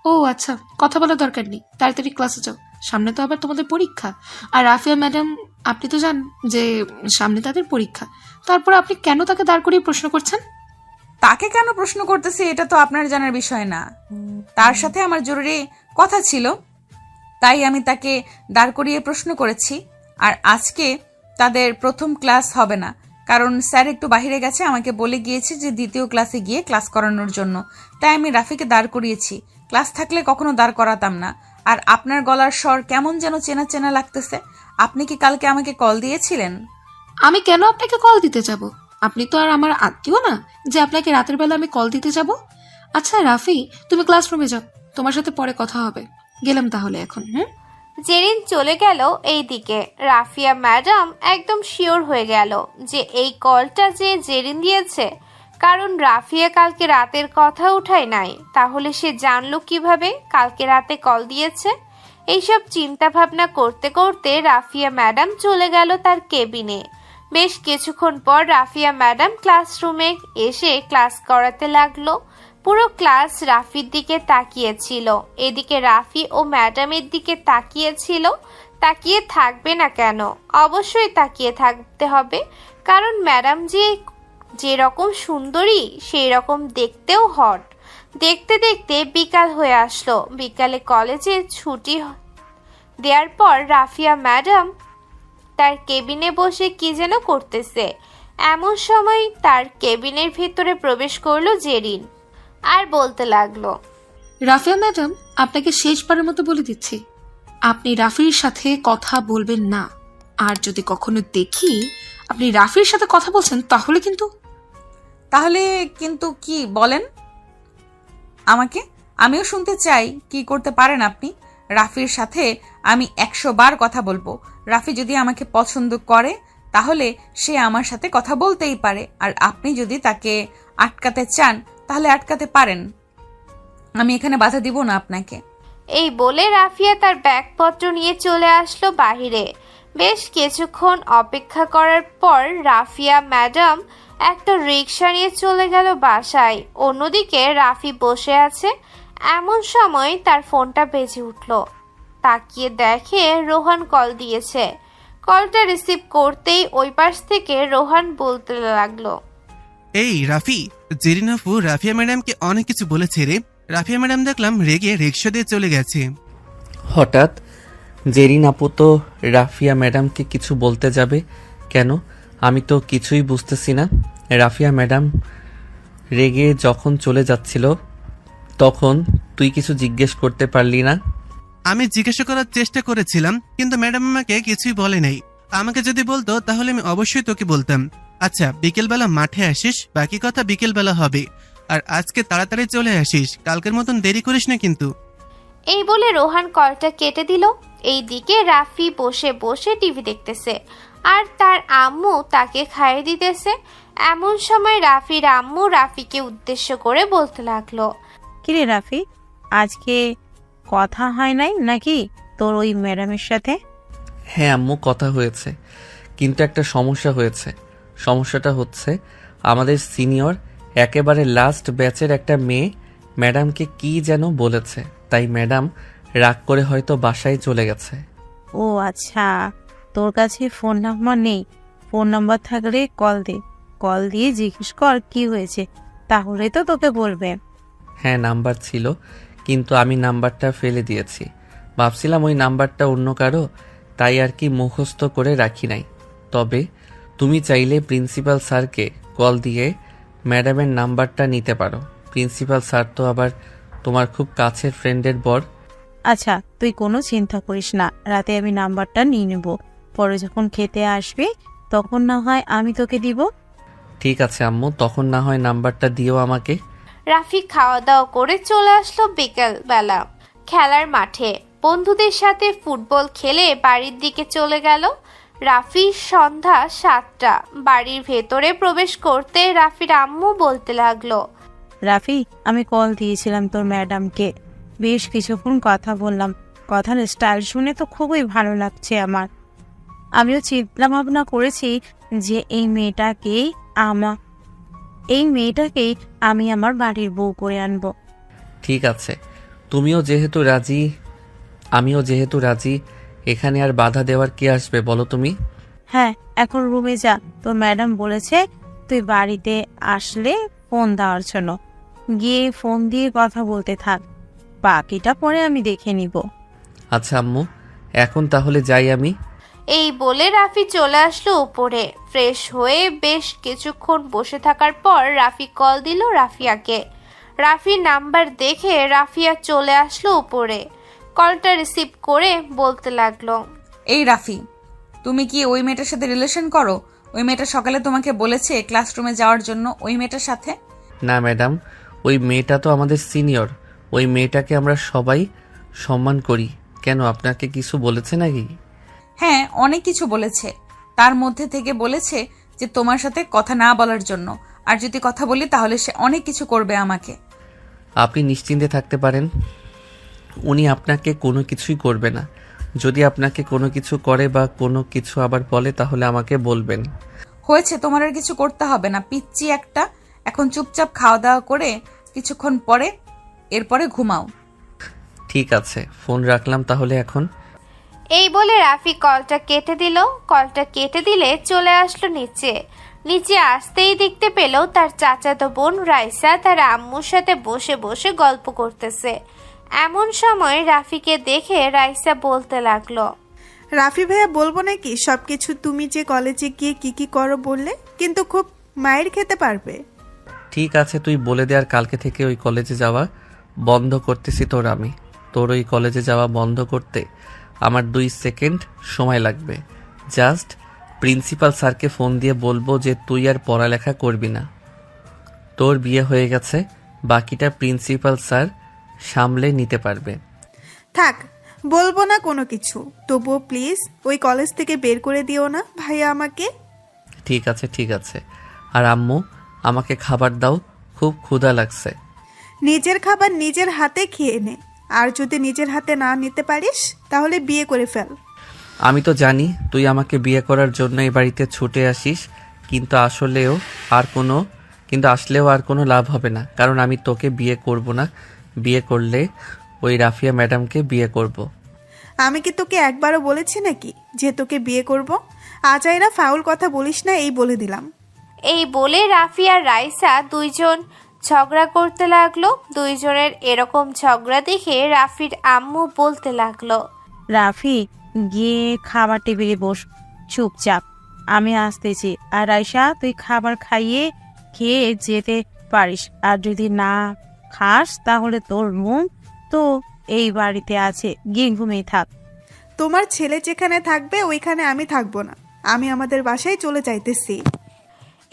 Speaker 13: ও আচ্ছা, কথা বলার দরকার নেই, তাড়াতাড়ি ক্লাসে যাও, সামনে তো আবার তোমাদের পরীক্ষা। আর রাফিয়া ম্যাডাম, আপনি তো জানেন যে সামনে তাদের পরীক্ষা, তারপর আপনি কেন তাকে দাঁড় করিয়ে প্রশ্ন করছেন?
Speaker 6: তাকে কেন প্রশ্ন করতেছি এটা তো আপনার জানার বিষয় না। তার সাথে আমার জরুরি কথা ছিল, তাই আমি তাকে দাঁড় করিয়ে প্রশ্ন করেছি। আর আজকে তাদের প্রথম ক্লাস হবে না, কারণ স্যার একটু বাইরে গেছে, আমাকে বলে গিয়েছে যে দ্বিতীয় ক্লাসে গিয়ে ক্লাস করানোর জন্য। তাই আমি রাফিকে দাঁড় করিয়েছি, ক্লাস থাকলে কখনো দাঁড় করাতাম না। আর আপনার গলার স্বর কেমন যেন চেনা চেনা লাগতেছে। আপনি কি কালকে আমাকে কল দিয়েছিলেন?
Speaker 13: আমি কেন আপনাকে কল দিতে যাব? আপনি তো আর আমার আত্মীয় না যে আপনাকে রাতের বেলা আমি কল দিতে যাব। আচ্ছা রাফি, তুমি ক্লাসরুমে যাও, তোমার সাথে পরে কথা হবে। গেলাম তাহলে এখন।
Speaker 4: জেরিন চলে গেল। এইদিকে রাফিয়া ম্যাডাম একদম শিওর হয়ে গেল যে এই কলটা যে জেরিন দিয়েছে, কারণ রাফিয়া কালকে রাতের কথা উঠায় নাই। তাহলে সে জানলো কিভাবে কালকে রাতে কল দিয়েছে? এইসব চিন্তা ভাবনা করতে করতে রাফিয়া ম্যাডাম চলে গেল তার কেবিনে। বেশ কিছুক্ষণ পর রাফিয়া ম্যাডাম ক্লাসরুমে এসে ক্লাস করাতে লাগলো। পুরো ক্লাস রাফির দিকে তাকিয়েছিল। এদিকে রাফি ও ম্যাডামের দিকে তাকিয়েছিল। তাকিয়ে থাকবে না কেন? অবশ্যই তাকিয়ে থাকতে হবে, কারণ ম্যাডাম যেরকম সুন্দরী সেই রকম দেখতেও হট। দেখতে দেখতে বিকাল হয়ে আসলো। বিকালে কলেজে ছুটি দেওয়ার পর রাফিয়া ম্যাডাম তার কেবিনে বসে কি যেন করতেছে। এমন সময় তার কেবিনের ভিতরে প্রবেশ করলো জেরিন আর বলতে লাগলো,
Speaker 13: রাফিয়া ম্যাডাম, আপনাকে শেষবারের মতো বলে দিচ্ছি, আপনি রাফির সাথে কথা বলবেন না। আর যদি কখনো দেখি আপনি রাফির সাথে কথা বলছেন তাহলে
Speaker 6: কিন্তু কি বলেন আমাকে? আমিও শুনতে চাই কি করতে পারেন আপনি। রাফির সাথে আমি 100 বার কথা বলবো। রাফি যদি আমাকে পছন্দ করে তাহলে সে আমার সাথে কথা বলতেই পারে, আর আপনি যদি তাকে আটকাতে চান তাহলে আটকাতে পারেন, আমি এখানে বাধা দিব না আপনাকে।
Speaker 4: এই বলে রাফিয়া তার ব্যাগপত্র নিয়ে চলে আসলো বাহিরে। বেশ কিছুক্ষণ অপেক্ষা করার পর রাফিয়া ম্যাডাম একটা রিক্সা নিয়ে চলে গেল বাসায়। অন্যদিকে রাফি বসে আছে। এমন সময় তার ফোনটা বেজে উঠল। তাকিয়ে দেখে রোহান কল দিয়েছে। কলটা রিসিভ করতেই ওই পাশ থেকে রোহান বলতে লাগলো,
Speaker 14: এই রাফি, জেরিন আপু রাফিয়া ম্যাডামকে অনেক কিছু বলেছে রে। রাফিয়া ম্যাডাম দেখলাম রেগে রিক্সা দিয়ে চলে গেছে।
Speaker 1: হঠাৎ জেরিন আপু তো রাফিয়া ম্যাডামকে কিছু বলতে যাবে কেন? আমি তো কিছুই বুঝতেছি না। রাফিয়া ম্যাডাম রেগে যখন চলে যাচ্ছিল তখন তুই কিছু জিজ্ঞেস করতে পারলি না?
Speaker 14: আমি জিজ্ঞাসা করার চেষ্টা করেছিলাম, কিন্তু ম্যাডাম আমাকে কিছুই বলে নাই। আমাকে যদি বলতো তাহলে আমি অবশ্যই তোকে বলতাম। আচ্ছা, বিকেলবেলা মাঠে আসিস, বাকি কথা বিকেলবেলা হবে। আর আজকে তাড়াতাড়ি চলে আসিস, কালকের মতন দেরি করিস না কিন্তু।
Speaker 4: এই বলে রোহান কলটা কেটে দিল। এইদিকে রাফি বসে বসে টিভি দেখতেছে আর তার আম্মু তাকে খাইয়ে দিতেছে। এমন সময় রাফির আম্মু রাফিকে উদ্দেশ্য করে বলতে লাগলো,
Speaker 10: কিরে রাফি, আজকে কথা হয় নাই নাকি তোর ওই ম্যাডামের সাথে?
Speaker 1: হ্যাঁ আম্মু, কথা হয়েছে, কিন্তু একটা সমস্যা হয়েছে। সমস্যাটা হচ্ছে আমাদের সিনিয়র একেবারে লাস্ট ব্যাচের একটা মেয়ে ম্যাডামকে কি যেন বলেছে, তাই ম্যাডাম রাগ করে হয়তো বাসায় চলে গেছে।
Speaker 10: ও আচ্ছা, তোর কাছে ফোন নাম্বার নেই? ফোন নাম্বার থাকলে কল দে, কল দিয়ে জিজ্ঞেস কর কি হয়েছে, তাহলে তো তোকে বলবে।
Speaker 1: হ্যাঁ নাম্বার ছিল, কিন্তু আমি নাম্বারটা ফেলে দিয়েছি। ভাবছিলাম ওই নাম্বারটা অন্য কারো, তাই আর কি মুখস্থ করে রাখি নাই। তবে তুমি চাইলে প্রিন্সিপাল স্যারকে কল দিয়ে ম্যাডামের নাম্বারটা নিতে পারো। প্রিন্সিপাল স্যার তো আবার তোমার খুব কাছের ফ্রেন্ডের বর।
Speaker 10: আচ্ছা, তুই কোনো চিন্তা করিস না, রাতে আমি নাম্বারটা নিয়ে নেব, পরে যখন খেতে আসবি তখন না হয় আমি তোকে দিব।
Speaker 1: ঠিক আছে আম্মু, তখন না হয় নাম্বারটা দিও আমাকে।
Speaker 4: রাফি খাওয়া দাওয়া করে চলে আসলো বিকেল বেলা খেলার মাঠে। বন্ধুদের সাথে ফুটবল খেলে বাড়ির দিকে চলে গেল। রাফি সন্ধ্যা 7টা। বাড়ির ভেতরে প্রবেশ করতে রাফির আম্মু বলতে লাগলো,
Speaker 10: রাফি, আমি কল দিয়েছিলাম তোর ম্যাডামকে, বেশ কিছুক্ষণ কথা বললাম, কথার স্টাইল শুনে তো খুবই ভালো লাগছে আমার। আমিও চিন্তা ভাবনা করেছি যে এই মেয়েটাকেই আমি আমার বাড়ির বউ করে আনবো।
Speaker 1: ঠিক আছে, তুমিও যেহেতু রাজি, আমিও যেহেতু রাজি, এখানে আর বাধা দেওয়ার কি আসবে বলো তুমি?
Speaker 10: হ্যাঁ, এখন রুমে যা, তোর ম্যাডাম বলেছে তুই বাড়িতে আসলে ফোন দেওয়ার জন্য, গিয়ে ফোন দিয়ে কথা বলতে থাক, বাকিটা পরে আমি দেখে নিব।
Speaker 1: আচ্ছা আম্মু, এখন তাহলে যাই আমি।
Speaker 4: এই বলে রাফি চলে আসলো উপরে। ফ্রেশ হয়ে বেশ কিছুক্ষণ বসে থাকার পর রাফি কল দিল রাফিয়াকে। রাফির নাম্বার দেখে রাফিয়া চলে আসলো উপরে। কলটা রিসিভ করে বলতে লাগলো,
Speaker 6: এই রাফি, তুমি কি ওই মেয়েটার সাথে রিলেশন করো? ওই মেয়েটা সকালে তোমাকে বলেছে ক্লাসরুমে যাওয়ার জন্য ওই মেয়েটার সাথে?
Speaker 1: না ম্যাডাম, ওই মেয়েটা তো আমাদের সিনিয়র, ওই মেয়েটাকে আমরা সবাই সম্মান করি। কেন, আপনাকে কিছু বলেছে নাকি?
Speaker 6: হ্যাঁ, অনেক কিছু বলেছে, তার মধ্যে থেকে বলেছে যে তোমার সাথে কথা না বলার জন্য, আর যদি কথা বলি তাহলে সে অনেক কিছু করবে আমাকে।
Speaker 1: আপনি নিশ্চিন্তে থাকতে পারেন, উনি আপনাকে কোনো কিছুই করবে না। যদি আপনাকে কোনো কিছু করে বা কোনো কিছু আবার বলে তাহলে আমাকে বলবেন।
Speaker 6: হয়েছে, তোমার আর কিছু করতে হবে না, পিচ্চি একটা। এখন চুপচাপ খাওয়া দাওয়া করে কিছুক্ষণ পরে এরপরে ঘুমাও।
Speaker 1: ঠিক আছে, ফোন রাখলাম তাহলে এখন।
Speaker 4: এই বলে রাফি কলটা কেটে দিল। কলটা কেটে দিলে চলে আসলো নিচে। নিচে আসতেই দেখতে পেল তার চাচাতো বোন রাইসা তার আম্মুর সাথে বসে বসে গল্প করতেছে। এমন সময় রাফিকে দেখে রাইসা বলতে লাগলো,
Speaker 12: রাফি ভাইয়া, বলবো নাকি সবকিছু? তুমি যে কলেজে গিয়ে কি কি করো বললে, কিন্তু খুব মায়ের খেতে পারবে।
Speaker 1: ঠিক আছে, তুই বলে দে, আর কালকে থেকে ওই কলেজে যাওয়া বন্ধ করতেছি আমি। তোর ওই কলেজে যাওয়া বন্ধ করতে আমার 2 সেকেন্ড সময় লাগবে। জাস্ট প্রিন্সিপাল স্যারকে ফোন দিয়ে বলবো যে তুই আর পড়ালেখা করবি না, তোর বিয়ে হয়ে গেছে, বাকিটা প্রিন্সিপাল স্যার সামলে নিতে পারবে।
Speaker 12: থাক, বলবো না কোনো কিছু, তবুও প্লিজ ওই কলেজ থেকে বের করে দিও না ভাইয়া আমাকে।
Speaker 1: ঠিক আছে ঠিক আছে। আর আম্মু, আমাকে খাবার দাও, খুব ক্ষুধা লাগছে।
Speaker 12: নিজের খাবার নিজের হাতে খেয়ে নে, আর যদি নিজের হাতে না নিতে পারিস তাহলে বিয়ে করে ফেল।
Speaker 1: আমি তো জানি তুই আমাকে বিয়ে করার জন্য এই বাড়িতে ছুটে আসিস, কিন্তু আসলেও আর কোনো লাভ হবে না, কারণ আমি তোকে বিয়ে করব না। বিয়ে করলে ওই রাফিয়া ম্যাডামকে বিয়ে করব।
Speaker 12: আমি কি তোকে একবারও বলেছি নাকি যে তোকে বিয়ে করব? আজাইরা ফাউল কথা বলিস না, এই বলে দিলাম।
Speaker 4: এই বলে রাফি আর রাইসা দুইজন ঝগড়া করতে লাগলো। দুইজনের এরকম ঝগড়া দেখে রাফির আম্মু বলতে লাগলো,
Speaker 10: রাফি, গিয়ে খাবার টেবিলে বস চুপচাপ, আমি আসতেছি। আর রাইসা, তুই খাবার খেয়ে যেতে পারিস, আর যদি না খাস তাহলে তোর রুম তো এই বাড়িতে আছে, গিয়ে ঘুমিয়ে থাক।
Speaker 12: তোমার ছেলে যেখানে থাকবে ওইখানে আমি থাকবো না, আমি আমাদের বাসায় চলে যাইতেছি।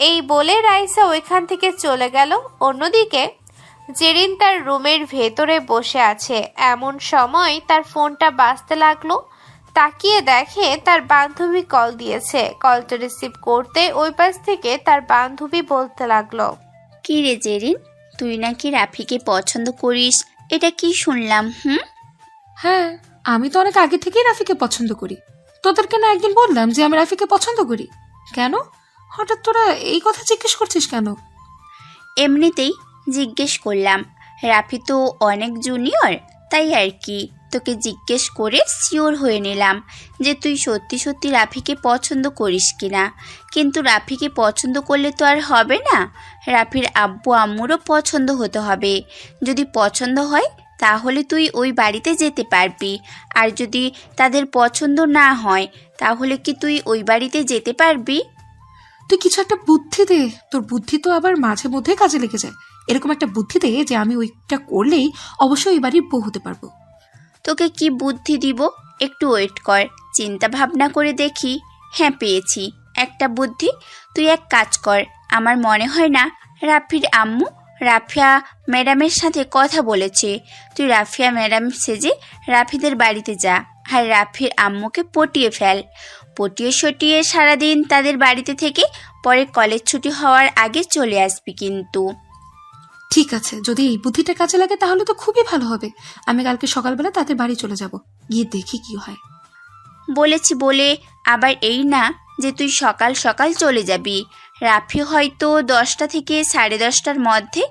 Speaker 4: এই বলে রাইসা ওইখান থেকে চলে গেল। অন্যদিকে জেরিন তার রুমের ভেতরে বসে আছে। এমন সময় তার ফোনটা বাজতে লাগলো। তাকিয়ে দেখে তার বান্ধবী কল দিয়েছে। কলটা রিসিভ করতে ওই পাশ থেকে তার বান্ধবী বলতে লাগলো,
Speaker 15: কি রে জেরিন, তুই নাকি রাফিকে পছন্দ করিস, এটা কি শুনলাম?
Speaker 13: হ্যাঁ, আমি তো অনেক আগে থেকেই রাফিকে পছন্দ করি। তোদেরকে না একদিন বললাম যে আমি রাফিকে পছন্দ করি। কেন হঠাৎ তোরা এই কথা জিজ্ঞেস করছিস কেন?
Speaker 15: এমনিতেই জিজ্ঞেস করলাম, রাফি তো অনেক জুনিয়র, তাই আর কি তোকে জিজ্ঞেস করে শিওর হয়ে নিলাম যে তুই সত্যি সত্যি রাফিকে পছন্দ করিস কিনা। কিন্তু রাফিকে পছন্দ করলে তো আর হবে না, রাফির আব্বু আম্মুরও পছন্দ হতে হবে। যদি পছন্দ হয় তাহলে তুই ওই বাড়িতে যেতে পারবি, আর যদি তাদের পছন্দ না হয় তাহলে কি তুই ওই বাড়িতে যেতে পারবি?
Speaker 13: তুই কিছু একটা বুদ্ধি দে, তোর বুদ্ধি তো আবার মাঝে মধ্যে কাজে লেগে যায়। এরকম একটা বুদ্ধি দে যে আমি ওইটা করলেই অবশ্যই ওই বাড়ির বউ হতে পারবো।
Speaker 15: তোকে কি বুদ্ধি দিব, একটু ওয়েট কর, চিন্তা ভাবনা করে দেখি। হ্যাঁ, পেয়েছি একটা বুদ্ধি। তুই এক কাজ কর, আমার মনে হয় না রাফির আম্মু রাফিয়া ম্যাডামের সাথে কথা বলেছে। তুই রাফিয়া ম্যাডাম সেজে রাফিদের বাড়িতে যা, আর রাফির আম্মুকে পটিয়ে ফেল। পটিয়ে সটিয়ে সারাদিন তাদের বাড়িতে থেকে পরে কলেজ ছুটি হওয়ার আগে চলে আসবি কিন্তু।
Speaker 13: ঠিক আছে, যদি এই বুদ্ধিটা কাজে লাগে তাহলে তো খুবই ভালো হবে। আমি কালকে সকালবেলা তাদের বাড়ি চলে যাব, গিয়ে দেখি কি হয়।
Speaker 15: বলেছি বলে আবার এই না যে তুই সকাল সকাল চলে যাবি। রাফি হয়তো 10টা থেকে 10:30টার মধ্যে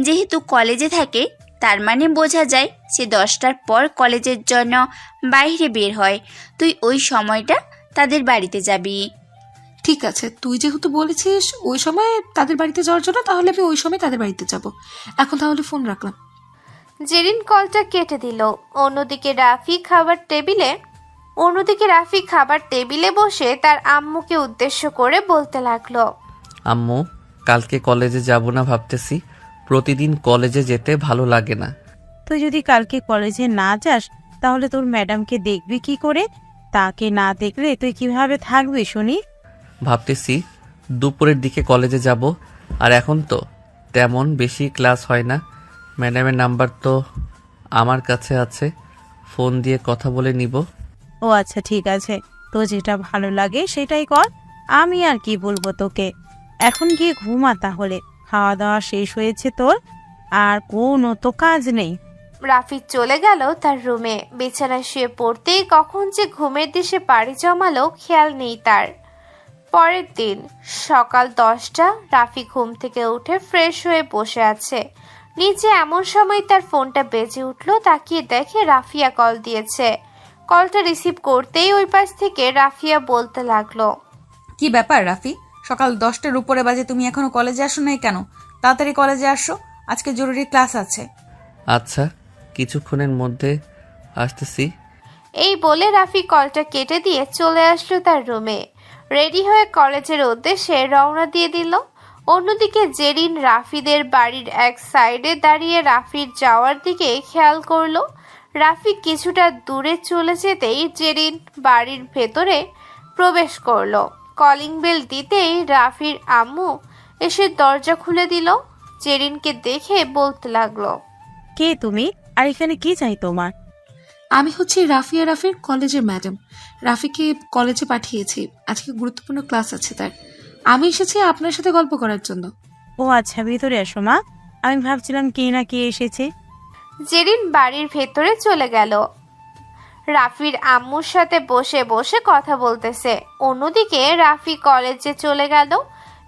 Speaker 15: যেহেতু কলেজে থাকে, তার মানে বোঝা যায় সে 10টার পর কলেজের জন্য বাইরে বের হয়। তুই ওই সময়টা তাদের বাড়িতে যাবি।
Speaker 13: ঠিক আছে, তুই যেহেতু বলেছিস ওই সময় তাদের বাড়িতে যাওয়ার জন্য, তাহলে আমি ওই সময় তাদের বাড়িতে যাব। এখন তাহলে ফোন রাখলাম।
Speaker 4: জেরিন কলটা কেটে দিল। অন্যদিকে রাফি খাবার টেবিলে বসে তার আম্মুকে উদ্দেশ্য করে বলতে লাগলো,
Speaker 1: আম্মু, কালকে কলেজে যাব না ভাবতেছি। প্রতিদিন কলেজে যেতে ভালো লাগে না।
Speaker 10: তুই যদি কালকে কলেজে না যাস তাহলে তোর ম্যাডামকে দেখবি কি করে? তাকে না দেখলে তুই কিভাবে থাকবি শুনি?
Speaker 1: ভাবতেছি দুপুরের দিকে কলেজে যাব। আর এখন তো তেমন বেশি ক্লাস হয় না। ম্যাডামের নাম্বার তো আমার কাছে আছে, ফোন দিয়ে কথা বলে নিব।
Speaker 10: ও আচ্ছা, ঠিক আছে, তো যেটা ভালো লাগে সেটাই কর। আমি আর কি বলবো তোকে। এখন গিয়ে ঘুমা তাহলে, খাওয়া দাওয়া শেষ হয়েছে তোর, আর কোনো তো কাজ নেই।
Speaker 4: রাফি চলে গেল তার রুমে। বিছানায় শুয়ে পড়তেই কখন যে ঘুমের দেশে পাড়ি জমালো খেয়াল নেই তার। পরের দিন সকাল 10টা, রাফি ঘুম থেকে উঠে ফ্রেশ হয়ে বসে আছে নিচে। এমন সময় তার ফোনটা বেজে উঠলো। তাকিয়ে দেখে রাফিয়া কল দিয়েছে। কলটা রিসিভ করতেই ওই পাশ থেকে রাফিয়া বলতে লাগলো,
Speaker 6: কি ব্যাপার রাফি, সকাল 10টার উপরে বাজে, তুমি এখনো কলেজে আসো নাই কেন? তাড়াতাড়ি কলেজে আসো, আজকে জরুরি ক্লাস আছে।
Speaker 1: আচ্ছা, কিছুক্ষণের মধ্যে আসতেছি।
Speaker 4: এই বলে রাফি কলটা কেটে দিয়ে চলে আসলো তার রুমে। রেডি হয়ে কলেজের উদ্দেশ্যে রওনা দিয়ে দিল। অন্যদিকে জেরিন রাফিদের বাড়ির এক সাইডে দাঁড়িয়ে রাফির যাওয়ার দিকে খেয়াল করলো। রাফি কিছুটা দূরে চলে যেতেই জেরিন বাড়ির ভেতরে প্রবেশ করলো। কলিং বেল দিতেই রাফির আম্মু এসে দরজা খুলে দিল। জেরিনকে দেখে বলতে লাগলো,
Speaker 10: কে তুমি, আর এখানে কি চাই তোমার?
Speaker 13: আমি হচ্ছি রাফিয়া রাফির কলেজের ম্যাডাম। রাফিকে কলেজে পাঠিয়েছি, আজকে গুরুত্বপূর্ণ ক্লাস আছে তার। আমি এসেছি আপনার সাথে গল্প করার জন্য।
Speaker 10: ও আচ্ছা, ভিতরে এসো মা, আমি ভাবছিলাম কে না কে এসেছে।
Speaker 4: জেরিন বাড়ির ভেতরে চলে গেল। রাফির আম্মুর সাথে বসে বসে কথা বলতেছে। অন্যদিকে রাফি কলেজে চলে গেল।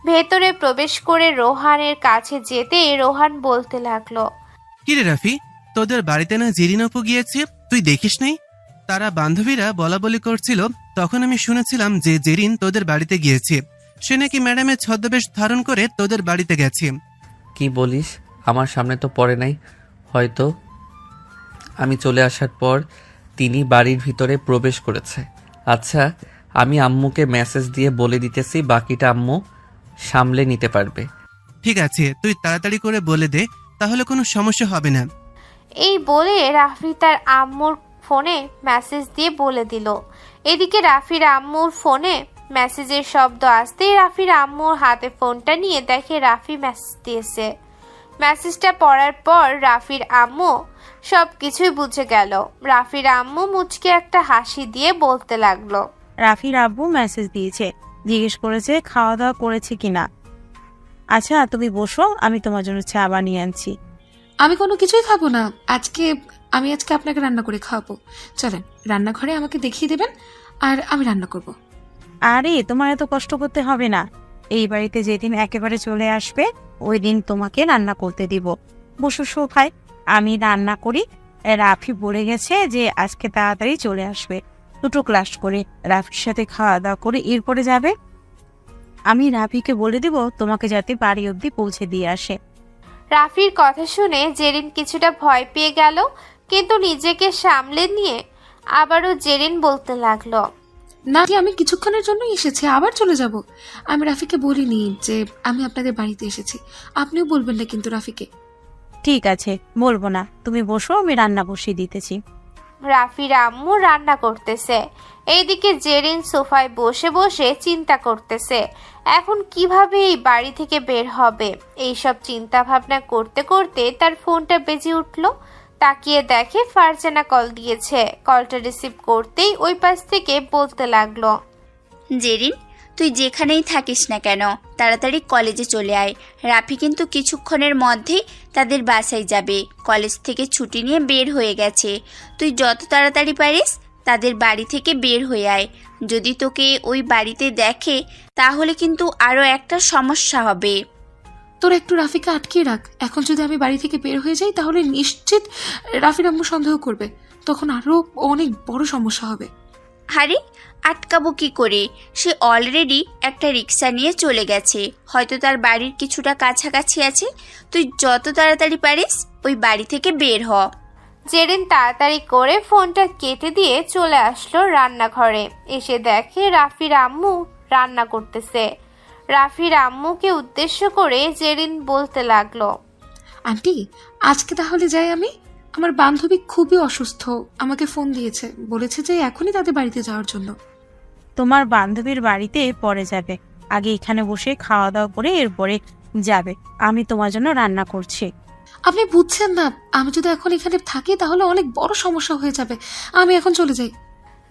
Speaker 4: ভেতরে প্রবেশ করে রোহানের কাছে যেতে রোহান বলতে লাগলো,
Speaker 14: কিরে রাফি, তোদের বাড়িতে না জেরিন আপু গিয়েছে, তুই দেখিস নাই? তারা বান্ধবীরা বলা বলি করছিল, তখন আমি শুনেছিলাম যে জেরিন তোদের বাড়িতে গিয়েছে। সে নাকি ম্যাডামের ছদ্মবেশ ধারণ করে তোদের বাড়িতে গেছে।
Speaker 1: কি বলিস? আমার সামনে তো পড়ে নাই। হয়তো আমি চলে আসার পর তিনি বাড়ির ভিতরে প্রবেশ করেছে। আচ্ছা, আমি আম্মুকে মেসেজ দিয়ে বলে দিতেছি, বাকিটা আম্মু সামলে নিতে পারবে।
Speaker 14: ঠিক আছে, তুই তাড়াতাড়ি করে বলে দে, তাহলে কোনো সমস্যা হবে না।
Speaker 4: এই বলে রাফি তার আম্মুর ফোনে মেসেজ দিয়ে বলে দিল। এদিকে রাফির আম্মুর ফোনে মেসেজের শব্দ আসতেই রাফির আম্মুর হাতে ফোনটা নিয়ে দেখে রাফি মেসেজ দিয়েছে। মেসেজটা পড়ার পর রাফির আম্মু সব কিছুই বুঝে গেল। রাফির আম্মু মুচকে একটা হাসি দিয়ে বলতে লাগলো,
Speaker 10: রাফির আব্বু মেসেজ দিয়েছে, জিজ্ঞেস করেছে খাওয়া দাওয়া করেছে কিনা। আচ্ছা তুমি বসো, আমি তোমার জন্য চা বানিয়ে আনছি।
Speaker 13: আমি কোনো কিছুই খাবো না আমি আজকে আপনাকে রান্না করে খাওয়াবো। চলেন রান্নাঘরে, আমাকে দেখিয়ে দেবেন আর আমি রান্না করব।
Speaker 10: আরে তোমার এত কষ্ট করতে হবে না, এই বাড়িতে যেদিন একেবারে চলে আসবে ওই দিন তোমাকে রান্না করতে দিব। বসো সোফায়, আমি রান্না করি। রাফি বলে গেছে যে আজকে তাড়াতাড়ি চলে আসবে, 2টো ক্লাস করে রাফির সাথে খাওয়া দাওয়া করে এরপরে যাবে। আমি রাফিকে বলে দিব তোমাকে যাতে বাড়ি অবধি পৌঁছে দিয়ে আসে।
Speaker 4: রাফির কথা শুনে জেরিন কিছুটা ভয় পেয়ে গেল, কিন্তু নিজেকে সামলে নিয়ে আবারও জেরিন বলতে লাগলো,
Speaker 13: না আমি কিছুক্ষণের জন্যই এসেছি, আবার চলে যাব। আমি রাফিকে বলিনি যে আমি আপনাদের বাড়িতে এসেছি। আপনিও বলবেন না কিন্তু রাফিকে।
Speaker 10: ঠিক আছে, বলবো না, তুমি বসো, আমি রান্না বসিয়ে দিতেছি।
Speaker 4: রাফির আম্মু রান্না করতেছে, এইদিকে জেরিন সোফায় বসে বসে চিন্তা করতেছে এখন কিভাবে এই বাড়ি থেকে বের হবে। এইসব চিন্তা ভাবনা করতে করতে তার ফোনটা বেজে উঠল। তাকিয়ে দেখে ফারজানা কল দিয়েছে। কলটা রিসিভ করতেই ওই পাশ থেকে বলতে লাগলো,
Speaker 15: জেরিন, তুই যেখানেই থাকিস না কেন তাড়াতাড়ি কলেজে চলে আয়। রাফি কিন্তু কিছুক্ষণের মধ্যেই তাদের বাসায় যাবে, কলেজ থেকে ছুটি নিয়ে বের হয়ে গেছে। তুই যত তাড়াতাড়ি পারিস তাদের বাড়ি থেকে বের হয়ে আয়। যদি তোকে ওই বাড়িতে দেখে তাহলে কিন্তু আরও একটা সমস্যা হবে।
Speaker 13: তোরা একটু রাফিকে আটকিয়ে রাখ। এখন যদি আমি বাড়ি থেকে বের হয়ে যাই তাহলে নিশ্চিত রাফির আম্মু সন্দেহ করবে, তখন আরও অনেক বড় সমস্যা হবে।
Speaker 15: আরে আটকাবো কি করে? সে অলরেডি একটা রিক্সা নিয়ে চলে গেছে, হয়তো তার বাড়ির কিছুটা কাছাকাছি আছে। তুই যত তাড়াতাড়ি পারিস ওই বাড়ি থেকে বের হ।
Speaker 4: জেরিন তাড়াতাড়ি করে ফোনটা কেটে দিয়ে চলে আসলো রান্নাঘরে। এসে দেখে রাফির আম্মু রান্না করতেছে। রাফির আম্মুকে উদ্দেশ্য করে জেরিন বলতে লাগলো,
Speaker 13: আন্টি আজকে তাহলে যাই আমি। আমার বান্ধবী খুবই অসুস্থ, আমাকে ফোন দিয়েছে, বলেছে যে এখনই তাদের বাড়িতে যাওয়ার জন্য।
Speaker 10: তোমার বান্ধবীর বাড়িতে পরে যাবে, আগে এখানে বসে খাওয়া দাওয়া করে এরপরে যাবে। আমি তোমার জন্য রান্না করছি।
Speaker 13: আপনি বুঝছেন না, আমি যদি এখন এখানে থাকি তাহলে অনেক বড় সমস্যা হয়ে যাবে। আমি এখন চলে যাই।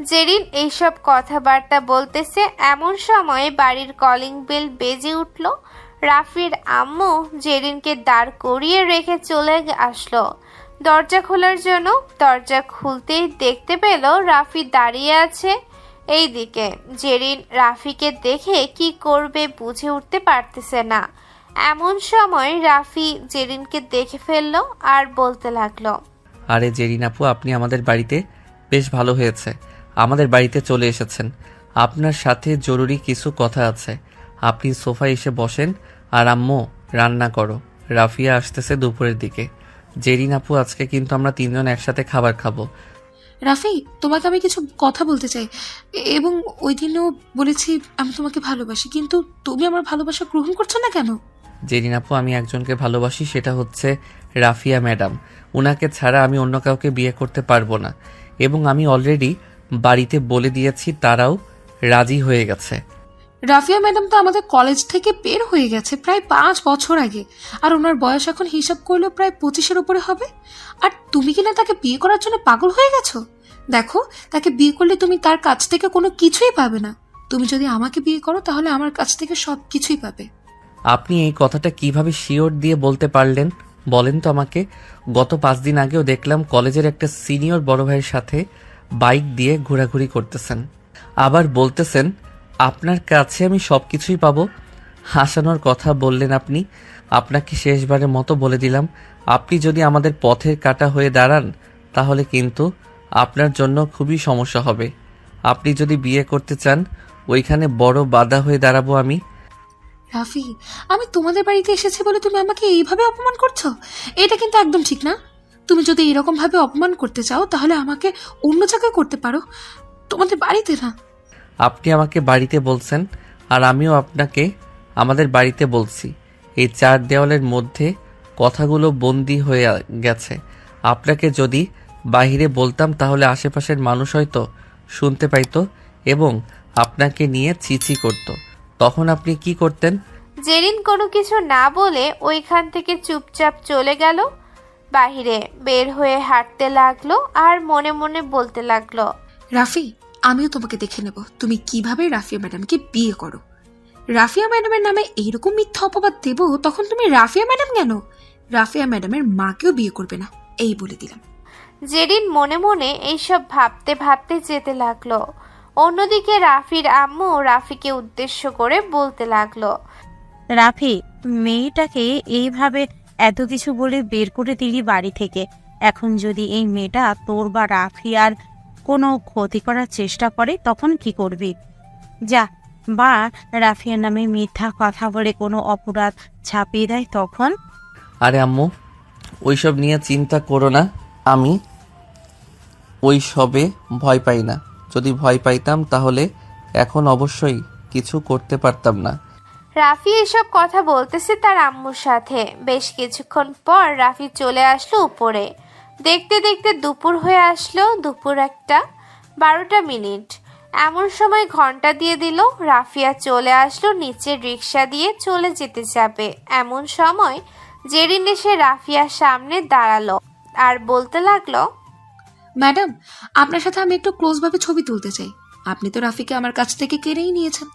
Speaker 4: জেরিন এইসব কথাবার্তা বলতেছে এমন সময় বাড়ির কলিং বেল বেজে উঠল। রাফির আম্মু জেরিনকে দাঁড় করিয়ে রেখে চলে আসলো দরজা খোলার জন্য। দরজা খুলতেই দেখতে পেল রাফি দাঁড়িয়ে আছে। এইদিকে জেরিন রাফিকে দেখে কি করবে বুঝে উঠতে পারতেছে না। এমন সময় রাফি জেরিনকে দেখে ফেললো আর বলতে লাগলো,
Speaker 1: আরে জেরিন আপু, আপনি আমাদের বাড়িতে, বেশ ভালো হয়েছে আমাদের বাড়িতে চলে এসেছেন। আপনার সাথে জরুরি কিছু কথা আছে। আপনি সোফায় এসে বসেন আর আম্মু রান্না করো। রাফিয়া আসতেছে দুপুরের দিকে। জেরিন আপু, আজকে কিন্তু আমরা 3 জন একসাথে খাবার খাবো।
Speaker 13: রাফি, তোমাকে আমি কিছু কথা বলতে চাই, এবং ওই দিনও বলেছি আমি তোমাকে ভালোবাসি, কিন্তু তুমি আমার ভালোবাসা গ্রহণ করছো না কেন?
Speaker 1: জেরিন আপু, আমি একজনকে ভালোবাসি, সেটা হচ্ছে রাফিয়া ম্যাডাম। উনাকে ছাড়া আমি অন্য কাউকে বিয়ে করতে পারবো না, এবং আমি অলরেডি বাড়িতে বলে দিয়েছি, তারাও রাজি হয়ে গেছে।
Speaker 13: রাফিয়া ম্যাডাম তো আমাদের কলেজ থেকে বের হয়ে গেছে প্রায় 5 বছর আগে, আর ওনার বয়স এখন হিসাব করলেও প্রায় 25-এর উপরে হবে। আর তুমি কিনা তাকে বিয়ে করার জন্য পাগল হয়ে গেছো। দেখো, তাকে বিয়ে করলে তুমি তার কাছ থেকে কোনো কিছুই পাবে না। তুমি যদি আমাকে বিয়ে করো তাহলে আমার কাছ থেকে সব কিছুই পাবে।
Speaker 1: আপনি এই কথাটা কিভাবে শিওর দিয়ে বলতে পারলেন বলেন তো আমাকে? গত 5 দিন আগেও দেখলাম কলেজের একটা সিনিয়র বড় ভাইয়ের সাথে বাইক দিয়ে ঘোরাঘুরি করতেছেন, আবার বলতেছেন আপনার কাছে আমি সব কিছুই পাবো। হাসানোর কথা বললেন আপনি। আপনাকে শেষবারের মতো বলে দিলাম, আপনি যদি আমাদের পথের কাঁটা হয়ে দাঁড়ান তাহলে কিন্তু আপনার জন্য খুবই সমস্যা হবে। আপনি যদি বিয়ে করতে চান ওইখানে বড় বাধা হয়ে দাঁড়াবো আমি।
Speaker 13: রাফি, আমি তোমাদের বাড়িতে এসেছি বলে তুমি আমাকে এইভাবে অপমান করছো? এটা কিন্তু একদম ঠিক না। তুমি যদি এরকম ভাবে অপমান করতে চাও তাহলে আমাকে অন্য জায়গায় করতে পারো, তোমাদের বাড়িতে না।
Speaker 1: আপনি আমাকে বাড়িতে বলছেন আর আমিও আপনাকে আমাদের বাড়িতে বলছি। এই 4 দেওয়ালের মধ্যে কথাগুলো বন্দি হয়ে গেছে। আপনাকে যদি বাইরে বলতাম তাহলে আশেপাশের মানুষ হয়তো শুনতে পাইতো এবং আপনাকে নিয়ে চিচি করত। তখন আপনি কি করতেন?
Speaker 4: জেরিন কোনো কিছু না বলে ওইখান থেকে চুপচাপ চলে গেল। বাহিরে বের হয়ে হাঁটতে লাগলো আর মনে মনে বলতে লাগলো,
Speaker 13: রাফি, আমিও তোমাকে দেখে নেব তুমি কিভাবে রাফিয়া ম্যাডামকে বিয়ে করো। রাফিয়া ম্যাডামের নামে এইরকম মিথ্যা অপবাদ দেব, তখন তুমি রাফিয়া ম্যাডাম কেন, রাফিয়া ম্যাডামের মাকেও বিয়ে করবে না, এই বলে দিলাম।
Speaker 4: জেরিন মনে মনে এইসব ভাবতে ভাবতে যেতে লাগলো। অন্যদিকে রাফির আম্মু রাফিকে উদ্দেশ্য করে বলতে লাগলো,
Speaker 10: রাফি, মেয়েটাকে এইভাবে এত কিছু বলে বের করে দিলি বাড়ি থেকে। এখন যদি এই মেয়েটা তোর বা রাফিয়ার কোনো ক্ষতি করার চেষ্টা করে তখন কি করবি? যা, বা রাফিয়ার নামে মিথ্যা কথা বলে কোনো অপরাধ ছাপিয়ে দেয় তখন?
Speaker 1: আরে আম্মু, ওইসব নিয়ে চিন্তা করো না। আমি ওই সবে ভয় পাই না। যদি ভয় পাইতাম তাহলে এখন অবশ্যই কিছু করতে পারতাম না।
Speaker 4: রাফি এসব কথা বলতেছে তার আম্মুর সাথে। বেশ কিছুক্ষণ পর রাফি চলে আসলো উপরে। দেখতে দেখতে দুপুর হয়ে আসলো। দুপুর 1:12 এমন সময় ঘন্টা দিয়ে দিল। রাফিয়া চলে আসলো নিচের রিক্সা দিয়ে চলে যেতে যাবে। এমন সময় জেরিন এসে রাফিয়ার সামনে দাঁড়ালো আর বলতে লাগলো,
Speaker 13: ম্যাডাম, আপনার সাথে আমি একটু ক্লোজভাবে ছবি তুলতে চাই। আপনি তো রাফিকে আমার কাছ থেকে কেড়েই নিয়েছেন,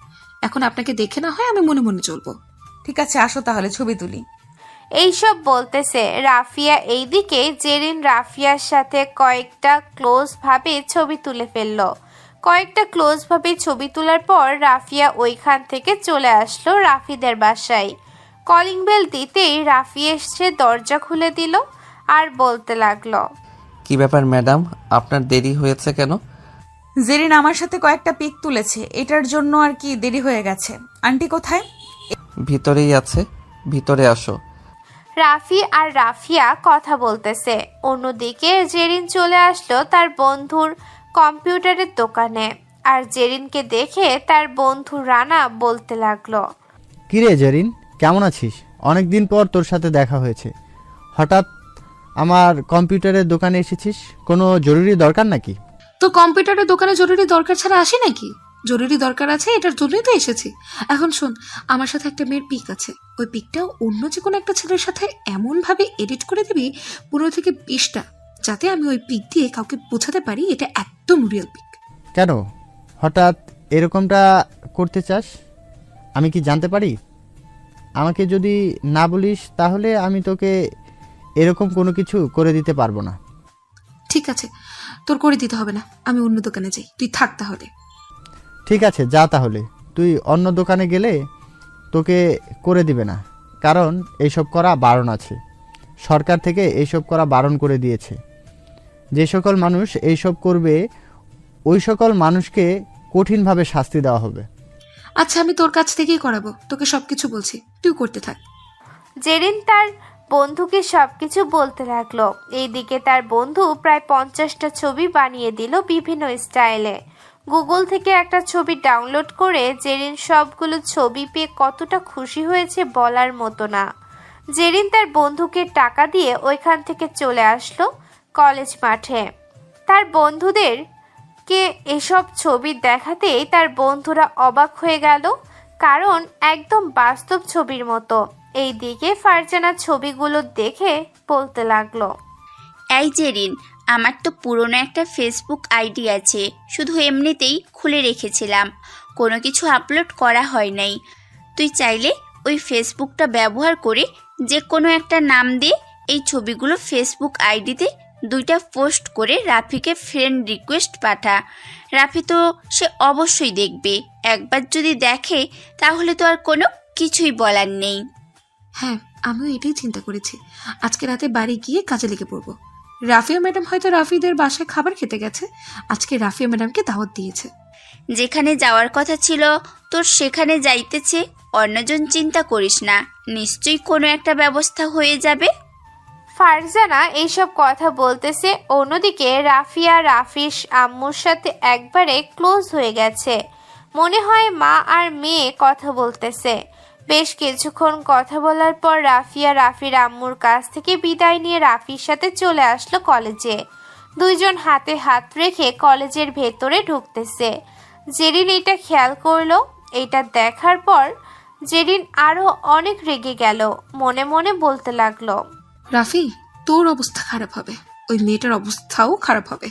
Speaker 13: এখন আপনাকে দেখে না হয় আমি মনে মনে চলবো।
Speaker 6: ঠিক আছে, আসো তাহলে ছবি তুলি।
Speaker 4: এইসব বলতেছে রাফিয়া। এইদিকে জেরিন রাফিয়ার সাথে কয়েকটা ক্লোজ ভাবে ছবি তুলে ফেললো। কয়েকটা ক্লোজ ভাবে ছবি তোলার পর রাফিয়া ওইখান থেকে চলে আসলো রাফিদের বাসায়। কলিং বেল দিতেই রাফি এসে দরজা খুলে দিল আর বলতে লাগলো,
Speaker 1: কি ব্যাপার ম্যাডাম, আপনার দেরি হয়েছে কেন?
Speaker 6: জেরিন আমার সাথে কয়েকটা পিক তুলেছে, এটার জন্য আর কি দেরি হয়ে গেছে। আন্টি কোথায়?
Speaker 1: ভিতরেই আছে, ভিতরে আসো।
Speaker 4: রাফি আর রাফিয়া কথা বলতেছে। অন্যদিকে জেরিন চলে আসলো তার বন্ধুর কম্পিউটারের দোকানে। আর জেরিনকে দেখে তার বন্ধু রানা বলতে লাগলো,
Speaker 16: কিরে জেরিন, কেমন আছিস? অনেক দিন পর তোর সাথে দেখা হয়েছে। হঠাৎ আমার কম্পিউটারের দোকানে এসেছিস, কোনো জরুরি দরকার নাকি?
Speaker 13: তো কম্পিউটারের দোকানে জরুরি দরকার ছাড়া আসি নাকি? জরুরি দরকার আছে, এটার জন্যই তো এসেছি। এখন শোন, আমার সাথে একটা মেয়ের পিক আছে। ওই পিকটাও অন্য যে কোনো একটা ছেলের সাথে এমনভাবে এডিট করে দিবি 15 থেকে 20টা, যাতে আমি ওই পিক দিয়ে কাউকে বোঝাতে পারি এটা একদম রিয়েল পিক।
Speaker 16: কেন হঠাৎ এরকমটা করতে চাস, আমি কি জানতে পারি? আমাকে যদি না বলিস তাহলে আমি তোকে এরকম কোনো কিছু করে দিতে পারবো না।
Speaker 13: ঠিক আছে, তোর করে দিতে হবে না, আমি অন্য দোকানে যাই, তুই থাক তাহলে।
Speaker 16: ঠিক আছে, যা তাহলে। তুই অন্য দোকানে গেলে তোকে করে দিবে না, কারণ এইসব করা বারণ আছে। সরকার থেকে এইসব করা বারণ করে দিয়েছে। যে সকল মানুষ এইসব করবে ওই সকল মানুষকে কঠিনভাবে শাস্তি দেওয়া হবে।
Speaker 13: আচ্ছা, আমি তোর কাছ থেকেই করাবো, তোকে সবকিছু বলছি, তুই করতে থাক।
Speaker 4: জেরিন তার বন্ধুকে সবকিছু বলতে লাগলো। এইদিকে তার বন্ধু প্রায় 50টা ছবি বানিয়ে দিল বিভিন্ন স্টাইলে। গুগল থেকে একটা ছবি ডাউনলোড করে জেরিন সবগুলো ছবি পেয়ে কতটা খুশি হয়েছে বলার মতো না। জেরিন তার বন্ধুকে টাকা দিয়ে ওইখান থেকে চলে আসলো কলেজ মাঠে। তার বন্ধুদেরকে এসব ছবি দেখাতেই তার বন্ধুরা অবাক হয়ে গেল, কারণ একদম বাস্তব ছবির মতো। এইদিকে ফারজানা ছবিগুলো দেখে বলতে লাগলো,
Speaker 15: এই জেরিন, আমার তো পুরনো একটা ফেসবুক আইডি আছে, শুধু এমনিতেই খুলে রেখেছিলাম, কোনো কিছু আপলোড করা হয় নাই। তুই চাইলে ওই ফেসবুকটা ব্যবহার করে যে কোনো একটা নাম দিয়ে এই ছবিগুলো ফেসবুক আইডিতে 2টা পোস্ট করে রাফিকে ফ্রেন্ড রিকোয়েস্ট পাঠা। রাফি তো সে অবশ্যই দেখবে, একবার যদি দেখে তাহলে তো আর কোনো কিছুই বলার নেই।
Speaker 13: হ্যাঁ, আমিও এটাই চিন্তা করেছি। আজকে রাতে বাড়ি গিয়ে কাজে লেগে পড়বো। রাফিয়া ম্যাডাম হয়তো রাফিদের বাসায় খাবার খেতে গেছে, আজকে রাফিয়া ম্যাডামকে দাওয়াত দিয়েছে।
Speaker 15: যেখানে যাওয়ার কথা ছিল তোর সেখানে যাইতেছে, অন্যজন চিন্তা করিস না, নিশ্চয়ই কোনো একটা ব্যবস্থা হয়ে যাবে।
Speaker 4: ফারজানা এইসব কথা বলতেছে। অন্যদিকে রাফিয়া রাফির আম্মুর সাথে একবারে ক্লোজ হয়ে গেছে। মনে হয় মা আর মেয়ে কথা বলতেছে। বেশ কিছুক্ষণ কথা বলার পর রাফিয়া রাফির আম্মুর কাছ থেকে বিদায় নিয়ে রাফির সাথে চলে আসলো কলেজে। দুইজন হাতে হাত রেখে কলেজের ভেতরে ঢুকতেছে। জেরিন এটা খেয়াল করলো। এটা দেখার পর জেরিন আরো অনেক রেগে গেল। মনে মনে বলতে লাগলো,
Speaker 13: রাফি, তোর অবস্থা খারাপ হবে, ওই মেয়েটার অবস্থাও খারাপ হবে।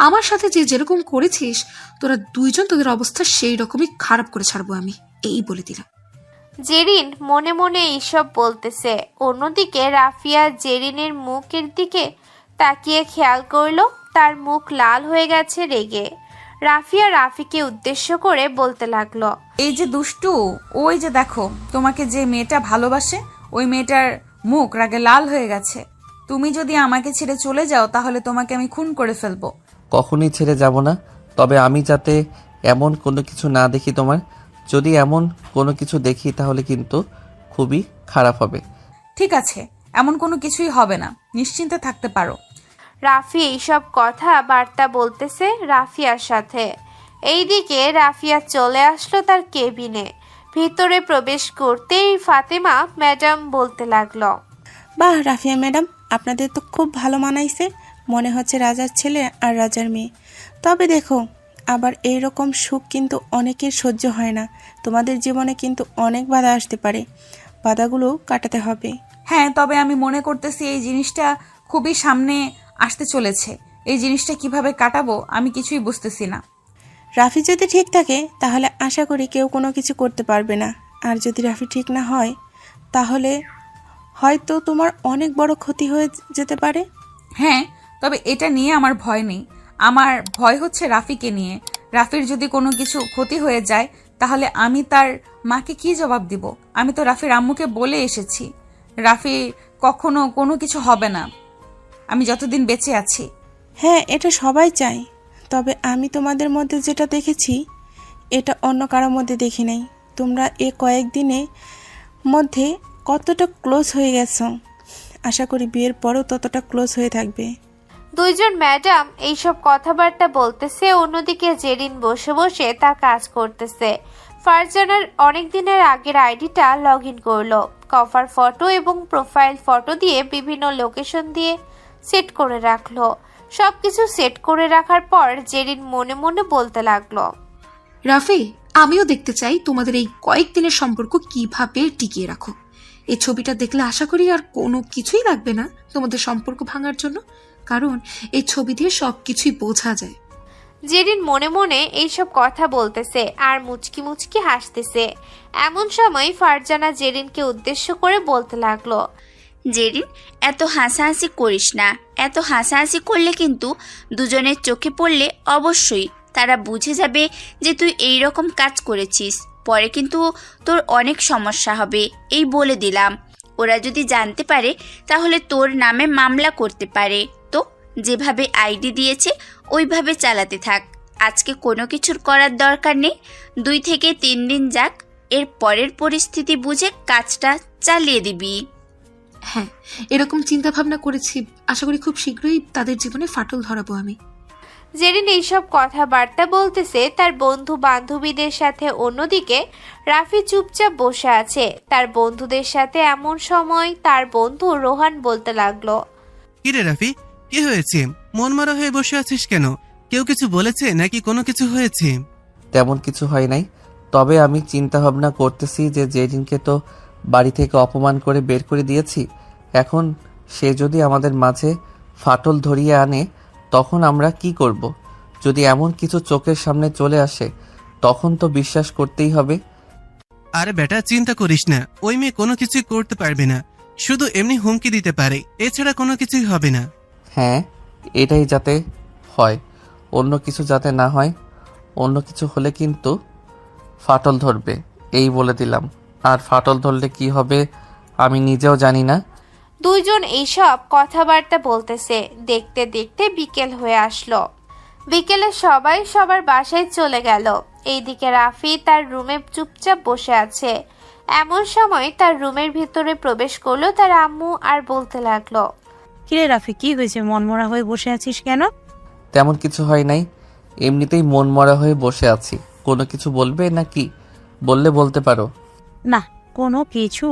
Speaker 13: আমার সাথে যে যেরকম করেছিস, তোরা দুইজন তোদের অবস্থা সেই রকমই খারাপ করে ছাড়বো আমি, এই বলে দিলাম।
Speaker 4: জেরিন মনে মনে এইসব বলতেছে। অন্যদিকে রাফিয়া জেরিনের মুখের দিকে তাকিয়ে খেয়াল করলো তার মুখ লাল হয়ে গেছে রেগে। রাফিয়া রাফিকে উদ্দেশ্য করে বলতে লাগলো,
Speaker 6: এই যে দুষ্টু, ওই যে দেখো, তোমাকে যে মেয়েটা ভালোবাসে ওই মেয়েটার মুখ রাগে লাল হয়ে গেছে। তুমি যদি আমাকে ছেড়ে চলে যাও তাহলে তোমাকে আমি খুন করে ফেলবো।
Speaker 1: কখনই ছেড়ে যাব না, তবে আমি যাতে এমন কোনো কিছু না দেখি তোমার। যদি এমন কোনো কিছু দেখি তাহলে কিন্তু খুবই খারাপ হবে।
Speaker 6: ঠিক আছে, এমন কোনো কিছুই হবে না, নিশ্চিন্তে থাকতে পারো।
Speaker 4: রাফি এইসব কথা বার্তা বলতেছে রাফিয়ার সাথে। এইদিকে রাফিয়া চলে আসলো তার কেবিনে। ভিতরে প্রবেশ করতেই ফাতেমা ম্যাডাম বলতে লাগলো,
Speaker 9: বাহ রাফিয়া ম্যাডাম, আপনাদের তো খুব ভালো মানাইছে, মনে হচ্ছে রাজার ছেলে আর রাজার মেয়ে। তবে দেখো, আবার এইরকম সুখ কিন্তু অনেকের সহ্য হয় না। তোমাদের জীবনে কিন্তু অনেক বাধা আসতে পারে, বাধাগুলো কাটাতে হবে।
Speaker 6: হ্যাঁ, তবে আমি মনে করতেছি এই জিনিসটা খুবই সামনে আসতে চলেছে। এই জিনিসটা কিভাবে কাটাবো আমি কিছুই বুঝতেছি না।
Speaker 9: রাফি যদি ঠিক থাকে তাহলে আশা করি কেউ কোনো কিছু করতে পারবে না। আর যদি রাফি ঠিক না হয় তাহলে হয়তো তোমার অনেক বড় ক্ষতি হয়ে যেতে পারে।
Speaker 6: হ্যাঁ, তবে এটা নিয়ে আমার ভয় নেই। আমার ভয় হচ্ছে রাফিকে নিয়ে। রাফির যদি কোনো কিছু ক্ষতি হয়ে যায় তাহলে আমি তার মাকে কি জবাব দিব? আমি তো রাফির আম্মুকে বলে এসেছি রাফি কখনো কোনো কিছু হবে না আমি যতদিন বেঁচে আছি।
Speaker 9: হ্যাঁ, এটা সবাই চায়, তবে আমি তোমাদের মধ্যে যেটা দেখেছি এটা অন্য কারোর মধ্যে দেখি নাই। তোমরা এ কয়েকদিনে মধ্যে কতটা ক্লোজ হয়ে গেছো, আশা করি বিয়ের পরও ততটা ক্লোজ হয়ে থাকবে।
Speaker 4: দুইজন ম্যাডাম এইসব কথাবার্তা বলতেছে। অন্যদিকে জেরিন বসে বসে তার কাজ করতেছে। ফারজানার অনেক দিনের আগের আইডিটা লগ ইন করলো। কভার ফটো এবং প্রোফাইল ফটো দিয়ে বিভিন্ন লোকেশন দিয়ে সেট করে রাখলো। সবকিছু সেট করে রাখার পর জেরিন মনে মনে বলতে লাগলো,
Speaker 13: রাফি, আমিও দেখতে চাই তোমাদের এই কয়েকদিনের সম্পর্ক কিভাবে টিকিয়ে রাখো। এই ছবিটা দেখলে আশা করি আর কোনো কিছুই লাগবে না তোমাদের সম্পর্ক ভাঙার জন্য, কারণ এই ছবি দিয়ে সবকিছুই বোঝা যায়।
Speaker 4: জেরিন মনে মনে এইসব কথা বলতেছে আর মুচকি মুচকি হাসতেছে। এমন সময় ফারজানা জেরিনকে উদ্দেশ্য করে বলতে লাগলো,
Speaker 15: জেরিন, এত হাসাহাসি করিস না। এত হাসাহাসি করলে কিন্তু দুজনের চোখে পড়লে অবশ্যই তারা বুঝে যাবে যে তুই এই রকম কাজ করেছিস। পরে কিন্তু তোর অনেক সমস্যা হবে, এই বলে দিলাম। ওরা যদি জানতে পারে তাহলে তোর নামে মামলা করতে পারে। তো যেভাবে আইডি দিয়েছে ওইভাবে চালাতে থাক। আজকে কোনো কিছুর করার দরকার নেই, 2 থেকে 3 দিন যাক, এর পরের পরিস্থিতি বুঝে কাজটা চালিয়ে দিবি।
Speaker 13: হ্যাঁ, এরকম চিন্তা ভাবনা করেছি, আশা করি খুব শীঘ্রই তাদের জীবনে ফাটল ধরাবো আমি।
Speaker 4: জেরিন এইসব কথাবার্তা বলতেছে তার বন্ধু বান্ধবীদের সাথে। অন্যদিকে রাফি চুপচাপ বসে আছে তার বন্ধুদের সাথে। এমন সময় তার বন্ধু রোহান বলতে লাগলো,
Speaker 14: কিরে রাফি, কি হয়েছে? মন মারা হয়ে বসে আছিস কেন? কেউ কিছু বলেছে নাকি কোনো কিছু হয়েছে?
Speaker 1: তেমন কিছু হয় নাই, তবে আমি চিন্তা ভাবনা করতেছি যে জেরিনকে তো বাড়ি থেকে অপমান করে বের করে দিয়েছি। এখন সে যদি আমাদের মাঝে ফাটল ধরিয়ে আনে তখন আমরা কি করব? যদি এমন কিছু চোখের সামনে চলে আসে তখন তো বিশ্বাস করতেই হবে।
Speaker 14: আরে বেটা, চিন্তা করিস না, ওই মেয়ে কোনো কিছুই করতে পারবে না, শুধু এমনি হুমকি দিতে পারে, এছাড়া কোনো কিছুই হবে না।
Speaker 1: হ্যাঁ, এটাই যাতে হয়, অন্য কিছু যাতে না হয়। অন্য কিছু হলে কিন্তু ফাটল ধরবে, এই বলে দিলাম। আর ফাটল ধরলে কি হবে আমি নিজেও জানি না।
Speaker 4: দুইজন এইসব কথাবার্তা বলতেছে। দেখতে দেখতে বিকেল হয়ে আসলো। বিকেলে সবাই সবার বাসায় চলে গেল। এইদিকে রাফি তার রুমে চুপচাপ বসে আছে। এমন সময় তার রুমের ভিতরে প্রবেশ করলো তার আম্মু আর বলতে লাগলো,
Speaker 10: কিরে রাফি, কি হয়েছে? মনমরা হয়ে বসে আছিস কেন?
Speaker 1: তেমন কিছু হয় নাই, এমনিতেই মন মরা হয়ে বসে আছি। কোনো কিছু বলবে নাকি? বললে বলতে পারো।
Speaker 10: না, কোনো কিছু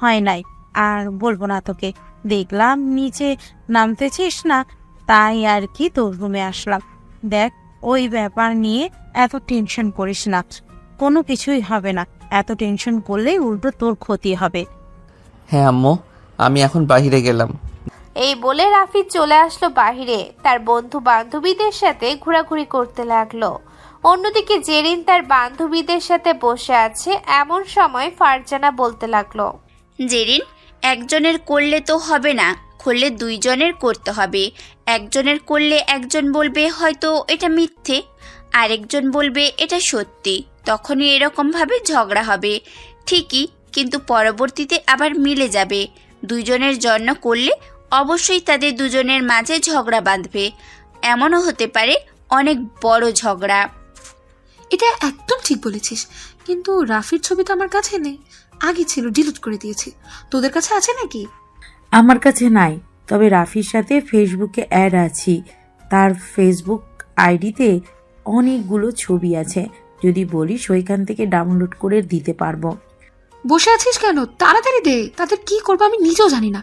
Speaker 10: হয় নাই, আর বলবো না তোকে। দেখলাম নিচে নামতেছিস না, তাই আর কি তোর রুমে আসলাম। দেখ, ওই ব্যাপার নিয়ে এত টেনশন করিস না, কোনো কিছুই হবে না। এত টেনশন করলেই উল্টো তোর ক্ষতি হবে।
Speaker 1: হ্যাঁ আম্মু, আমি এখন বাইরে গেলাম।
Speaker 4: এই বলে রাফি চলে আসলো বাহিরে, তার বন্ধু বান্ধবীদের সাথে ঘোরাঘুরি করতে লাগলো। অন্যদিকে জেরিন তার বান্ধবীদের সাথে বসে আছে। এমন সময় ফারজানা বলতে লাগলো,
Speaker 15: জেরিন, একজনের করলে তো হবে না, করলে দুইজনের করতে হবে। একজনের করলে একজন বলবে হয়তো এটা মিথ্যে, আরেকজন বলবে এটা সত্যি, তখনই এরকমভাবে ঝগড়া হবে ঠিকই, কিন্তু পরবর্তীতে আবার মিলে যাবে। দুইজনের জন্য করলে অবশ্যই তাদের দুজনের মাঝে ঝগড়া বাঁধবে, এমনও হতে পারে অনেক বড় ঝগড়া।
Speaker 13: এটা একদম ঠিক বলেছিস, কিন্তু রাফির ছবি তো আমার কাছে নেই, আগে ছিল, ডিলিট করে দিয়েছি। তোদের কাছে আছে নাকি?
Speaker 10: আমার কাছে নাই, তবে রাফির সাথে ফেসবুকে অ্যাড আছি। তার ফেসবুক আইডিতে অনেকগুলো ছবি আছে, যদি বলিস ওইখান থেকে ডাউনলোড করে দিতে পারবো।
Speaker 13: বসে আছিস কেন? তাড়াতাড়ি দে, তাদের কি করবো আমি নিজেও জানি না।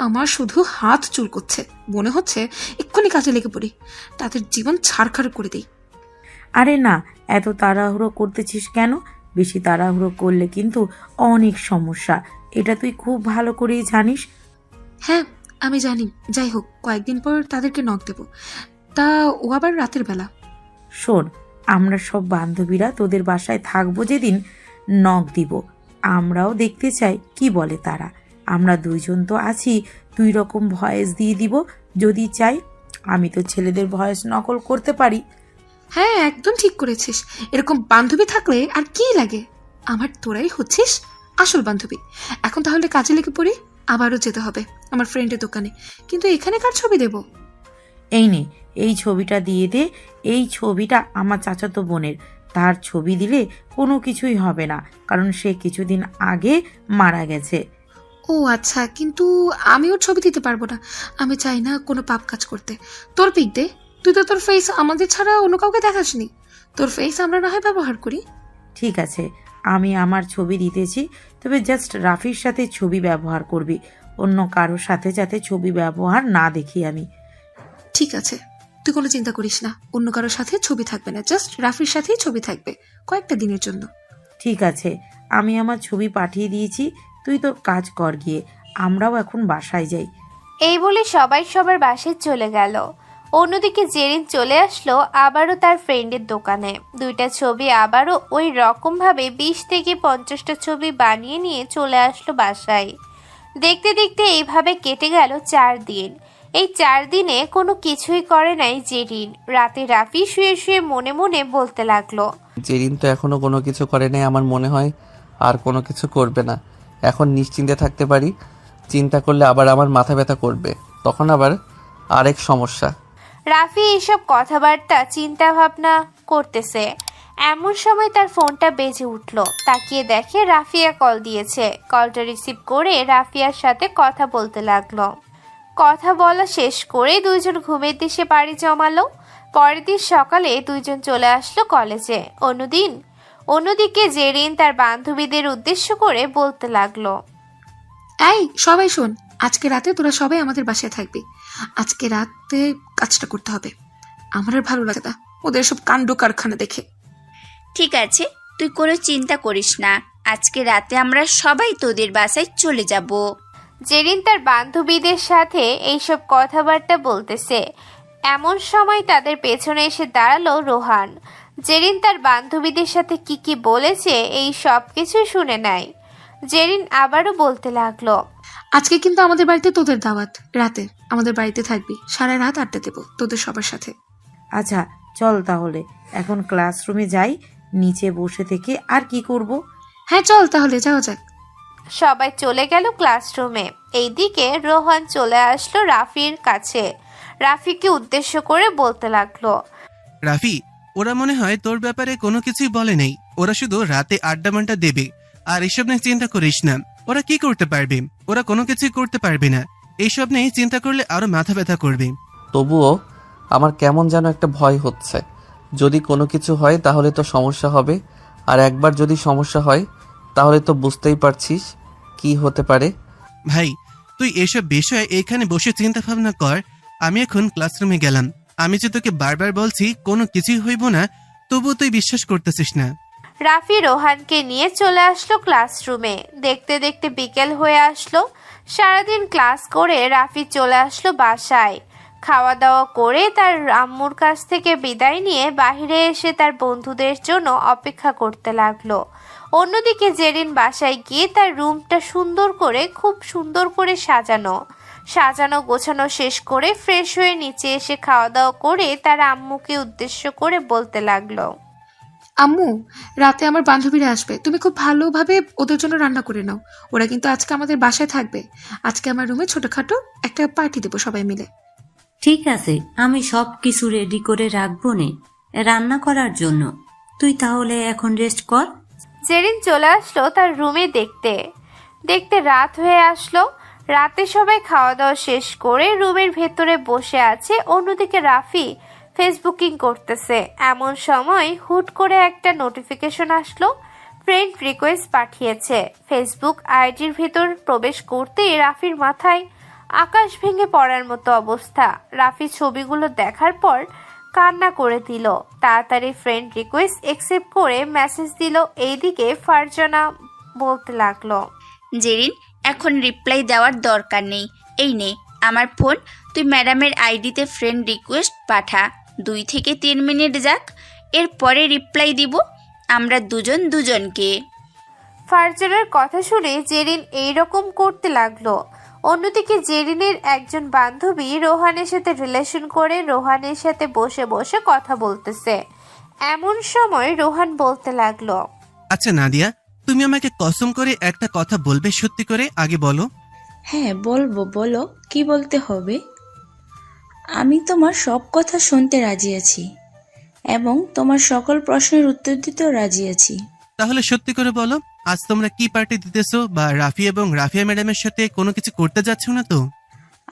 Speaker 13: আমার শুধু হাত চুল করছে, মনে হচ্ছে এক্ষুনি কাজে লেগে পড়ি, তাদের জীবন ছাড়খাড় করে দেই।
Speaker 10: আরে না, এত তাড়াহুড়ো করতেছিস কেন? বেশি তাড়াহুড়ো করলে কিন্তু অনেক সমস্যা, এটা তুই খুব ভালো করেই জানিস।
Speaker 13: হ্যাঁ আমি জানি, যাই হোক কয়েকদিন পর তাদেরকে নক দেব। তা ও আবার রাতের বেলা।
Speaker 10: শোন, আমরা সব বান্ধবীরা তোদের বাসায় থাকবো যেদিন, নক দিব। আমরাও দেখতে চাই কি বলে তারা। আমরা দুইজন তো আছি, 2 রকম ভয়েস দিয়ে দিব যদি চাই। আমি তো ছেলেদের ভয়েস নকল করতে পারি।
Speaker 13: হ্যাঁ একদম ঠিক করেছিস, এরকম বান্ধবী থাকলে আর কি লাগে। আমার তোরাই হচ্ছিস আসল বান্ধবী। এখন তাহলে কাজে লেগে পড়ি, আবারও যেতে হবে আমার ফ্রেন্ডের দোকানে। কিন্তু এখানে কার ছবি দেব?
Speaker 10: এই নে, এই ছবিটা দিয়ে দে। এই ছবিটা আমার চাচাতো বোনের, তার ছবি দিলে কোনো কিছুই হবে না, কারণ সে কিছুদিন আগে মারা গেছে।
Speaker 13: ও আচ্ছা, কিন্তু আমি ওর ছবি দিতে পারবো না, আমি চাই না কোনো পাপ কাজ করতে। তোর পিক দে, তুই তো তোর ফেস আমাদের ছাড়া অন্য কাউকে দেখাসনি, তোর ফেস আমরা না হয় ব্যবহার করি।
Speaker 10: ঠিক আছে, আমি আমার ছবি দিতেছি, তবে জাস্ট রাফির সাথে ছবি ব্যবহার করবি, অন্য কারোর সাথে যাতে ছবি ব্যবহার না দেখি আমি।
Speaker 13: ঠিক আছে, তুই কোনো চিন্তা করিস না, অন্য কারোর সাথে ছবি থাকবে না, জাস্ট রাফির সাথেই ছবি থাকবে কয়েকটা দিনের জন্য।
Speaker 10: ঠিক আছে, আমি আমার ছবি পাঠিয়ে দিয়েছি, তুই তোর কাজ কর গিয়ে, আমরাও এখন বাসায় যাই।
Speaker 4: এই বলে সবাই সবার বাসায় চলে গেল। অন্যদিকে জেরিন চলে আসলো আবারও তার ফ্রেন্ডের দোকানে। 2টা ছবি আবারও ওই রকমভাবে 20 থেকে 50টা ছবি বানিয়ে নিয়ে চলে আসলো বাসায়। দেখতে দেখতে এইভাবে কেটে গেল 4 দিন। এই 4 দিনে কোনো কিছুই করে নাই জেরিন। রাতে রাফি শুয়ে শুয়ে মনে মনে বলতে লাগলো,
Speaker 1: জেরিন তো এখনো কোনো কিছু করে নাই, আমার মনে হয় আর কোনো কিছু করবে না। এখন নিশ্চিন্তে থাকতে পারি, চিন্তা করলে আবার আমার মাথা ব্যথা করবে, তখন আবার আরেক সমস্যা।
Speaker 4: রাফি এইসব কথাবার্তা চিন্তা ভাবনা করতেছে, এমন সময় তার ফোনটা বেজে উঠল। তাকিয়ে দেখে রাফিয়া কল দিয়েছে। কলটা রিসিভ করে রাফিয়ার সাথে কথা বলতে লাগলো। কথা বলা শেষ করে দুইজন ঘুমের দেশে পাড়ি জমালো। পরের দিন সকালে দুইজন চলে আসলো কলেজে। অন্যদিকে জেরিন তার বান্ধবীদের উদ্দেশ্য করে বলতে লাগলো,
Speaker 13: এই সবাই শোন, আজকে রাতে তোরা সবাই আমাদের বাসায় থাকবি। আজকে রাতে কাজটা করতে হবে, আমার আর ভালো লাগে না ওদের সব কাণ্ড কারখানা দেখে।
Speaker 15: ঠিক আছে, তুই কোনো চিন্তা করিস না, আজকে রাতে আমরা সবাই তোদের বাসায় চলে যাব।
Speaker 4: জেরিন তার বান্ধবীদের সাথে এইসব কথাবার্তা বলতেছে। এমন সময় তাদের পেছনে এসে দাঁড়ালো রোহান। জেরিন তার বান্ধবীদের সাথে কি বলেছে এই সব কিছু শুনে নেয়। জেরিন আবারও বলতে লাগলো,
Speaker 13: আজকে কিন্তু আমাদের বাড়িতে তোদের দাওয়াত, রাতে আমাদের বাড়িতে থাকবি, সারা রাত আড্ডা দেবো তোদের সবার সাথে।
Speaker 10: আচ্ছা চল তাহলে এখন ক্লাসরুমে যাই, নিচে বসে থেকে আর কি করব।
Speaker 13: হ্যাঁ চল তাহলে যাওয়া যাক।
Speaker 4: সবাই চলে গেল ক্লাসরুমে। এইদিকে রোহান চলে আসলো রাফির কাছে। রাফিকে উদ্দেশ্য করে বলতে লাগলো,
Speaker 14: রাফি, ওরা মনে হয় তোর ব্যাপারে কোনো কিছুই বলে নেই, ওরা শুধু রাতে আড্ডা মাড্ডা দেবে, আর এসব নিয়ে চিন্তা করিস না। ওরা কি করতে পারবে? ওরা কোনো কিছুই করতে পারবে না, এইসব নিয়ে চিন্তা করলে আরো মাথা ব্যথা করবে।
Speaker 1: তবুও আমার কেমন যেন একটা ভয় হচ্ছে, যদি কোনো কিছু হয় তাহলে তো সমস্যা হবে, আর একবার যদি সমস্যা হয় তাহলে তো বুঝতেই পারছিস কি হতে পারে।
Speaker 14: ভাই, তুই এসব বিষয়ে এখানে বসে চিন্তা ভাবনা কর, আমি এখন ক্লাসরুমে গেলাম। আমি যে তোকে বারবার বলছি কোনো কিছুই হইব না, তবুও তুই বিশ্বাস করতেছিস না।
Speaker 4: রাফি রোহানকে নিয়ে চলে আসলো ক্লাসরুমে। দেখতে দেখতে বিকেল হয়ে আসলো। সারাদিন ক্লাস করে রাফি চলে আসলো বাসায়। খাওয়া দাওয়া করে তার আম্মুর কাছ থেকে বিদায় নিয়ে বাইরে এসে তার বন্ধুদের জন্য অপেক্ষা করতে লাগলো। অন্যদিকে জেরিন বাসায় গিয়ে তার রুমটা খুব সুন্দর করে সাজানো গোছানো শেষ করে ফ্রেশ হয়ে নিচে এসে খাওয়া দাওয়া করে তার আম্মুকে উদ্দেশ্য করে বলতে লাগলো,
Speaker 13: আম্মু, রাতে আমার বান্ধবীরা আসবে, তুমি খুব ভালোভাবে ওদের জন্য রান্না করে নাও। ওরা কিন্তু আজকে আমাদের বাসায় থাকবে। আজকে আমার রুমে ছোটখাটো একটা পার্টি দেবো সবাই মিলে।
Speaker 17: ঠিক আছে, আমি সব কিছু রেডি করে রাখবো নে রান্না করার জন্য। তুই তাহলে এখন রেস্ট কর।
Speaker 4: জেরিন চলে আসলো তার রুমে। দেখতে দেখতে রাত হয়ে আসলো। রাতে সবাই খাওয়া দাওয়া শেষ করে রুমের ভেতরে বসে আছে। অন্যদিকে রাফি ফেসবুকিং করতেছে। এমন সময় হুট করে একটা নোটিফিকেশন আসলো, ফ্রেন্ড রিকোয়েস্ট পাঠিয়েছে। ফেসবুক আইডির ভেতর প্রবেশ করতেই রাফির মাথায় আকাশ ভেঙে পড়ার মতো অবস্থা। রাফি ছবিগুলো দেখার পর কান্না করে দিল। তাড়াতাড়ি ফ্রেন্ড রিকোয়েস্ট অ্যাকসেপ্ট করে মেসেজ দিল। এইদিকে ফারজানা বলতে লাগলো,
Speaker 15: জেরিন, এখন রিপ্লাই দেওয়ার দরকার নেই। এই নে আমার ফোন, তুই ম্যাডামের আইডিতে ফ্রেন্ড রিকোয়েস্ট পাঠা। 2 থেকে 3 মিনিট যাক, এরপরে রিপ্লাই দিব আমরা দুজনকে।
Speaker 4: ফারজানার কথা শুনে জেরিন এইরকম করতে লাগলো। অন্যদিকে জেরিনের একজন বান্ধবী রোহানের সাথে রিলেশন করে রোহানের সাথে বসে বসে কথা বলতেছে। এমন সময় রোহান বলতে লাগলো,
Speaker 14: আচ্ছা নাদিয়া, তুমি আমাকে কসম করে একটা কথা বলবে? সত্যি করে আগে বলো।
Speaker 18: হ্যাঁ বলবো, বলো কি বলতে হবে। আমি তোমার সব কথা শুনতে রাজি আছি এবং তোমার সকল প্রশ্নের উত্তর দিতেও রাজি আছি।
Speaker 14: তাহলে সত্যি করে বলো, আজ তোমরা কি পার্টি দিতেছো, বা রাফি এবং রাফিয়া ম্যাডামের সাথে কোনো কিছু করতে যাচ্ছ না তো?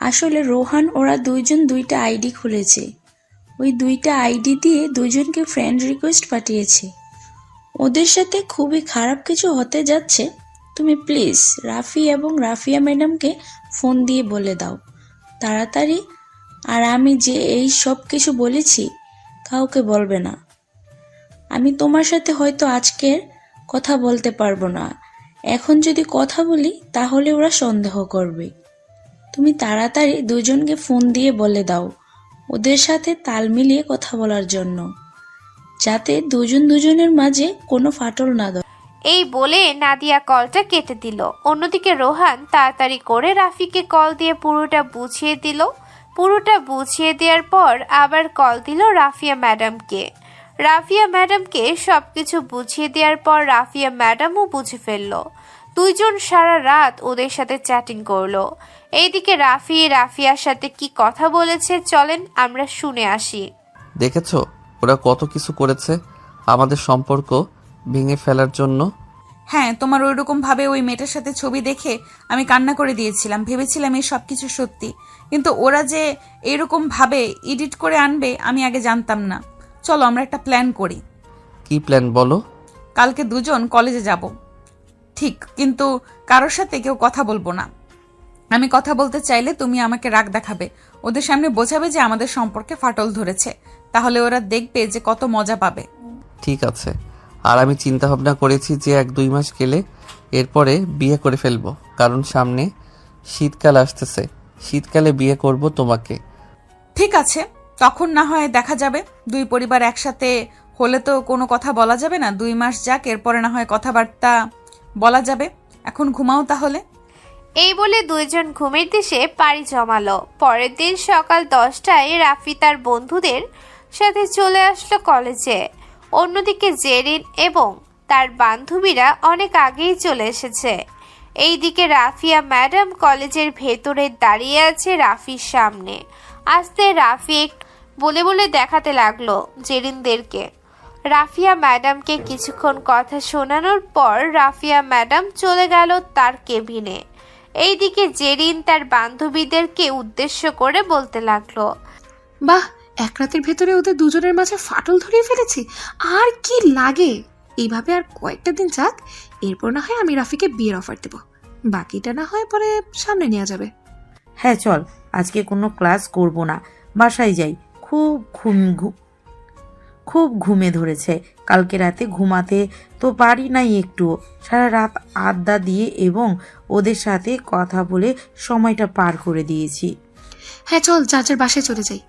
Speaker 18: আসলে রোহান ওরা দুইজন 2টা আইডি খুলেছে। ওই 2টা আইডি দিয়ে দুজনকে ফ্রেন্ড রিকোয়েস্ট পাঠিয়েছে। ওদের সাথে খুবই খারাপ কিছু হতে যাচ্ছে। তুমি প্লিজ রাফি এবং রাফিয়া ম্যাডামকে ফোন দিয়ে বলে দাও তাড়াতাড়ি। আর আমি যে এই সব কিছু বলেছি কাউকে বলবে না। আমি তোমার সাথে হয়তো আজকের কথা বলতে পারবো না। এখন যদি কথা বলি তাহলে ওরা সন্দেহ করবে। তুমি তাড়াতাড়ি দুজনকে ফোন দিয়ে বলে দাও ওদের সাথে তাল মিলিয়ে কথা বলার জন্য, যাতে দুজনের মাঝে কোনো ফাটল না দেয়।
Speaker 4: এই বলে নাদিয়া কলটা কেটে দিল। অন্যদিকে রোহান তাড়াতাড়ি করে রাফিকে কল দিয়ে পুরোটা বুঝিয়ে দিল। পুরোটা বুঝিয়ে দেওয়ার পর আবার কল দিল রাফিয়া ম্যাডামকে। রাফিয়া ম্যাডামকে সবকিছু বুঝিয়ে দেওয়ার পর রাফিয়া ম্যাডামও বুঝে ফেলল। দুইজন সারা রাত ওদের সাথে চ্যাটিং করলো। এইদিকে রাফিয়ার সাথে কি কথা বলেছে চলেন আমরা শুনে আসি।
Speaker 1: দেখেছো ওরা কত কিছু করেছে আমাদের সম্পর্ক ভেঙে ফেলার জন্য।
Speaker 6: হ্যাঁ, তোমার ওইরকম ভাবে ওই মেয়েটার সাথে ছবি দেখে আমি কান্না করে দিয়েছিলাম। ভেবেছিলাম এই সব কিছু সত্যি, কিন্তু ওরা যে এরকম ভাবে এডিট করে আনবে আমি আগে জানতাম না। চলো আমরা একটা প্ল্যান করি।
Speaker 1: কি প্ল্যান বলো?
Speaker 6: কালকে দুজন কলেজে যাব, ঠিক, কিন্তু কারোর সাথে কেউ কথা বলবো না। আমি কথা বলতে চাইলে তুমি আমাকে রাগ দেখাবে, ওদের সামনে বোঝাবে যে আমাদের সম্পর্কে ফাটল ধরেছে। তাহলে ওরা দেখবে যে কত মজা পাবে।
Speaker 1: ঠিক আছে, আর আমি চিন্তা ভাবনা করেছি যে 1-2 মাস গেলে এরপরে বিয়ে করে ফেলবো, কারণ সামনে শীতকাল আসতেছে। শীতকালে বিয়ে করব তোমাকে।
Speaker 6: ঠিক আছে, তখন না হয় দেখা যাবে। 2 পরিবার একসাথে হলে তো কোনো কথা বলা যাবে না। 2 মাস যাক, এরপরে না হয় কথাবার্তা বলা যাবে। এখন ঘুমাও তাহলে।
Speaker 4: এই বলে দুইজন ঘুমের দেশে পাড়ি জমালো। পরের দিন সকাল 10টায় রাফি তার বন্ধুদের সাথে চলে আসলো কলেজে। অন্যদিকে জেরিন এবং তার বান্ধবীরা অনেক আগেই চলে এসেছে। এইদিকে রাফিয়া ম্যাডাম কলেজের ভেতরে দাঁড়িয়ে আছে রাফির সামনে। আস্তে রাফি বলে দেখাতে লাগলো জেরিনদেরকে। রাফিয়া ম্যাডামকে কিছুক্ষণ কথা শোনানোর পর রাফিয়া ম্যাডাম চলে গেল তার কেবিনে। এইদিকে জেরিন তার বান্ধবীদেরকে উদ্দেশ্য করে বলতে লাগলো,
Speaker 13: বাহ, এক রাতের ভেতরে ওদের দুজনের মাঝে ফাটল ধরিয়ে ফেলেছি। আর কি লাগে? এইভাবে আর কয়েকটা দিন যাক, এরপর না হয় আমি রাফিকে বিয়ের অফার দেব। বাকিটা না হয় পরে সামনে নেওয়া যাবে।
Speaker 19: হ্যাঁ চল, খুব ঘুমে ধরেছে। কালকে রাতে ঘুমাতে তো পারি নাই একটু, সারা রাত আড্ডা দিয়ে এবং ওদের সাথে কথা বলে সময়টা পার করে দিয়েছি।
Speaker 13: হ্যাঁ চল চাচার বাসায় চলে যাই।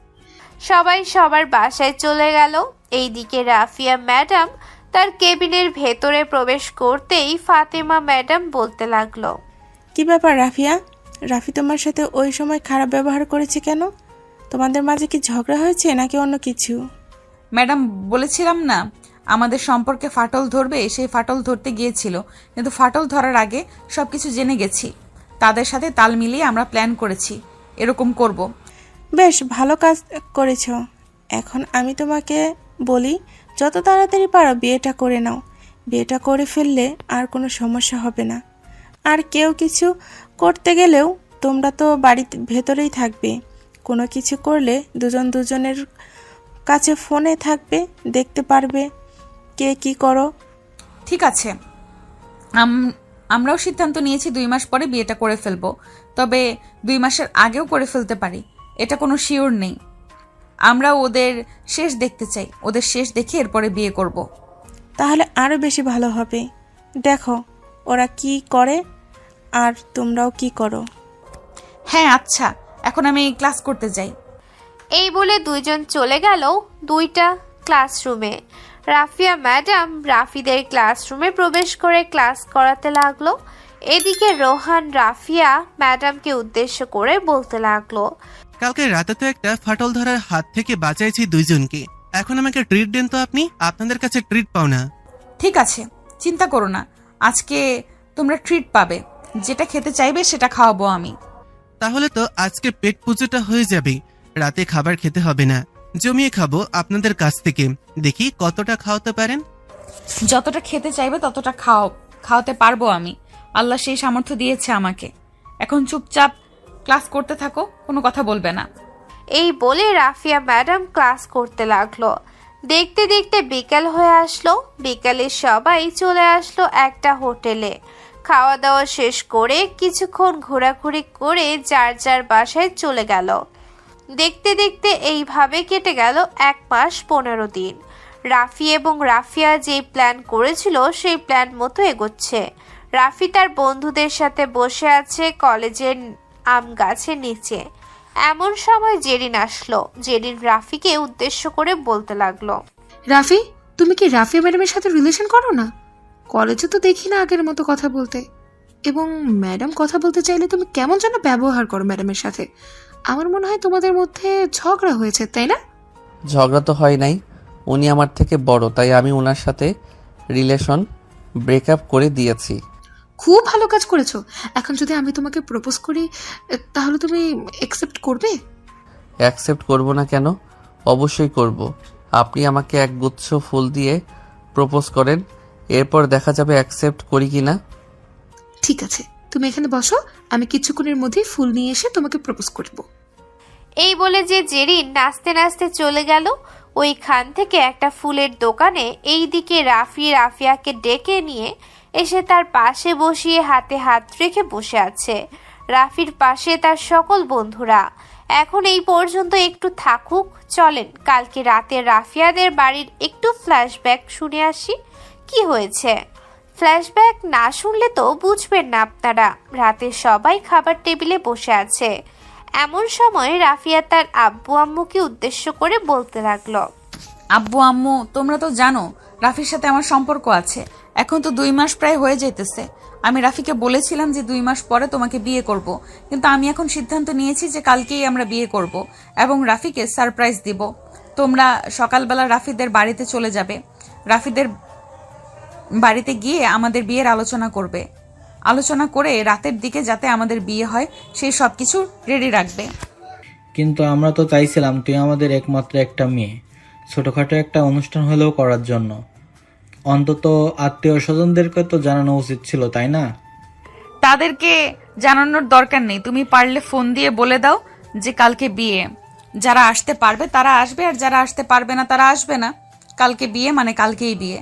Speaker 4: সবাই সবার বাসায় চলে গেল। এইদিকে রাফিয়া ম্যাডাম তার কেবিনের ভেতরে প্রবেশ করতেই ফাতেমা ম্যাডাম বলতে লাগলো,
Speaker 9: কি ব্যাপার রাফিয়া? রাফি তোমার সাথে ওই সময় খারাপ ব্যবহার করেছে কেন? তোমাদের মাঝে কি ঝগড়া হয়েছে নাকি অন্য কিছু?
Speaker 6: ম্যাডাম বলেছিলাম না আমাদের সম্পর্কে ফাটল ধরবে, সেই ফাটল ধরতে গিয়েছিল, কিন্তু ফাটল ধরার আগে সব কিছু জেনে গেছি। তাদের সাথে তাল মিলিয়ে আমরা প্ল্যান করেছি এরকম করব।
Speaker 9: বেশ ভালো কাজ করেছ। এখন আমি তোমাকে বলি, যত তাড়াতাড়ি পারো বিয়েটা করে নাও। বিয়েটা করে ফেললে আর কোনো সমস্যা হবে না। আর কেউ কিছু করতে গেলেও তোমরা তো বাড়ির ভেতরেই থাকবে। কোনো কিছু করলে দুজন দুজনের কাছে ফোনে থাকবে, দেখতে পারবে কে কি করো।
Speaker 6: ঠিক আছে, আমরাও সিদ্ধান্ত নিয়েছি 2 মাস পরে বিয়েটা করে ফেলবো, তবে 2 মাসের আগেও করে ফেলতে পারি, এটা কোনো শিওর নেই। আমরা ওদের শেষ দেখতে চাই, ওদের শেষ দেখে এরপরে বিয়ে করব।
Speaker 9: তাহলে আরও বেশি ভালো হবে। দেখো ওরা কি করে আর তোমরাও কি করো।
Speaker 6: হ্যাঁ আচ্ছা, এখন আমি ক্লাস করতে যাই।
Speaker 4: এই বলে দুইজন চলে গেল 2টা ক্লাসরুমে। রাফিয়া ম্যাডাম রাফিদের ক্লাসরুমে প্রবেশ করে ক্লাস করাতে লাগলো। এদিকে রোহান রাফিয়া ম্যাডামকে উদ্দেশ্য করে বলতে লাগলো,
Speaker 14: কালকে রাতে তো একটা ফাটল ধরার হাত থেকে বাঁচাইছি দুইজনকে, এখন আমাকে ট্রিট দেন তো আপনি, আপনাদের কাছে ট্রিট পাও না।
Speaker 6: ঠিক আছে, চিন্তা করো না, আজকে তোমরা ট্রিট পাবে, যেটা খেতে চাইবে সেটা খাওয়াবো আমি।
Speaker 14: তাহলে তো আজকে পেট পুজোটা হয়ে যাবে, রাতে খাবার খেতে হবে না, জমিয়ে খাবো আপনাদের কাছ থেকে, দেখি কতটা খাওয়াতে পারেন।
Speaker 6: যতটা খেতে চাইবে ততটা খাওয়াতে পারবো আমি, আল্লাহ সেই সামর্থ্য দিয়েছে আমাকে। এখন চুপচাপ ক্লাস করতে থাকো, কোনো কথা বলবে না।
Speaker 4: এই বলে রাফিয়া ম্যাডাম ক্লাস করতে লাগলো। দেখতে দেখতে বিকাল হয়ে আসলো। বিকালে সবাই চলে আসলো একটা হোটেলে। খাওয়া দাওয়া শেষ করে কিছুক্ষণ ঘোরাঘুরি করে যার যার বাসায় চলে গেল। দেখতে দেখতে এইভাবে কেটে গেল 1 মাস 15 দিন। রাফি এবং রাফিয়া যে প্ল্যান করেছিল সেই প্ল্যান মতো এগোচ্ছে। রাফি তার বন্ধুদের সাথে বসে আছে কলেজের আম গাছের নিচে। এমন সময় জেরিন আসলো। জেরিন রাফিকে উদ্দেশ্য করে বলতে লাগলো,
Speaker 13: রাফি তুমি কি রাফিয়া ম্যাডামের সাথে রিলেশন করো না? কলেজে তো দেখি না আগের মতো কথা বলতে, এবং ম্যাডাম কথা বলতে চাইলে তুমি কেমন যেন ব্যবহার করো ম্যাডামের সাথে। আমার মনে হয় তোমাদের মধ্যে ঝগড়া হয়েছে, তাই না?
Speaker 1: ঝগড়া তো হয় নাই, উনি আমার থেকে বড়, তাই আমি ওনার সাথে রিলেশন ব্রেকআপ করে দিয়েছি।
Speaker 13: খুব ভালো কাজ করেছো। এখন যদি আমি তোমাকে প্রপোজ করি তাহলে তুমি অ্যাকসেপ্ট করবে?
Speaker 1: অ্যাকসেপ্ট করব না কেন? অবশ্যই করব। আপনি আমাকে এক গুচ্ছ ফুল দিয়ে প্রপোজ করেন, এরপর দেখা যাবে অ্যাকসেপ্ট করি কি না।
Speaker 13: ঠিক আছে, তুমি এখানে বসো, আমি কিছুক্ষণের মধ্যেই ফুল নিয়ে এসে তোমাকে প্রপোজ করব।
Speaker 4: এই বলে যে জেরিন নাচতে নাচতে চলে গেল ওইখান থেকে একটা ফুলের দোকানে। এইদিকে রাফি রাফিয়াকে ডেকে নিয়ে এসে তার পাশে বসিয়ে হাতে হাত রেখে বসে আছে। রাফির পাশে তার সকল বন্ধুরা। এখন এই পর্যন্ত একটু থাকুক, চলেন কালকে রাতে রাফিয়াদের বাড়ির একটু ফ্ল্যাশব্যাক শুনে আসি। কি হয়েছে? ফ্ল্যাশব্যাক না শুনলে তো বুঝবেন না আপনারা। রাতে সবাই খাবার টেবিলে বসে আছে। এমন সময় রাফিয়া তার আব্বু আম্মুকে উদ্দেশ্য করে বলতে লাগলো,
Speaker 6: আব্বু আম্মু, তোমরা তো জানো রাফির সাথে আমার সম্পর্ক আছে। এখন তো 2 মাস প্রায় হয়ে যেতেছে। আমি রাফিকে বলেছিলাম যে 2 মাস পরে তোমাকে বিয়ে করব, কিন্তু আমি এখন সিদ্ধান্ত নিয়েছি যে কালকেই আমরা বিয়ে করব এবং রাফিকে সারপ্রাইজ দিব। তোমরা সকালবেলা রাফিদের বাড়িতে চলে যাবে। রাফিদের বাড়িতে গিয়ে আমাদের বিয়ের আলোচনা করবে। আলোচনা করে রাতের দিকে যাতে আমাদের বিয়ে হয় সেই সব কিছু রেডি রাখবে।
Speaker 20: কিন্তু আমরা তো চাইছিলাম তুই আমাদের একমাত্র একটা মেয়ে, ছোটখাটো একটা অনুষ্ঠান হলেও করার জন্য। অন্তত আত্মীয় স্বজনদেরকে তো জানানো উচিত ছিল, তাই না?
Speaker 6: তাদেরকে জানানোর দরকার নেই। তুমি পারলে ফোন দিয়ে বলে দাও যে কালকে বিয়ে। যারা আসতে পারবে তারা আসবে, আর যারা আসতে পারবে না তারা আসবে না। কালকে বিয়ে মানে কালকেই বিয়ে।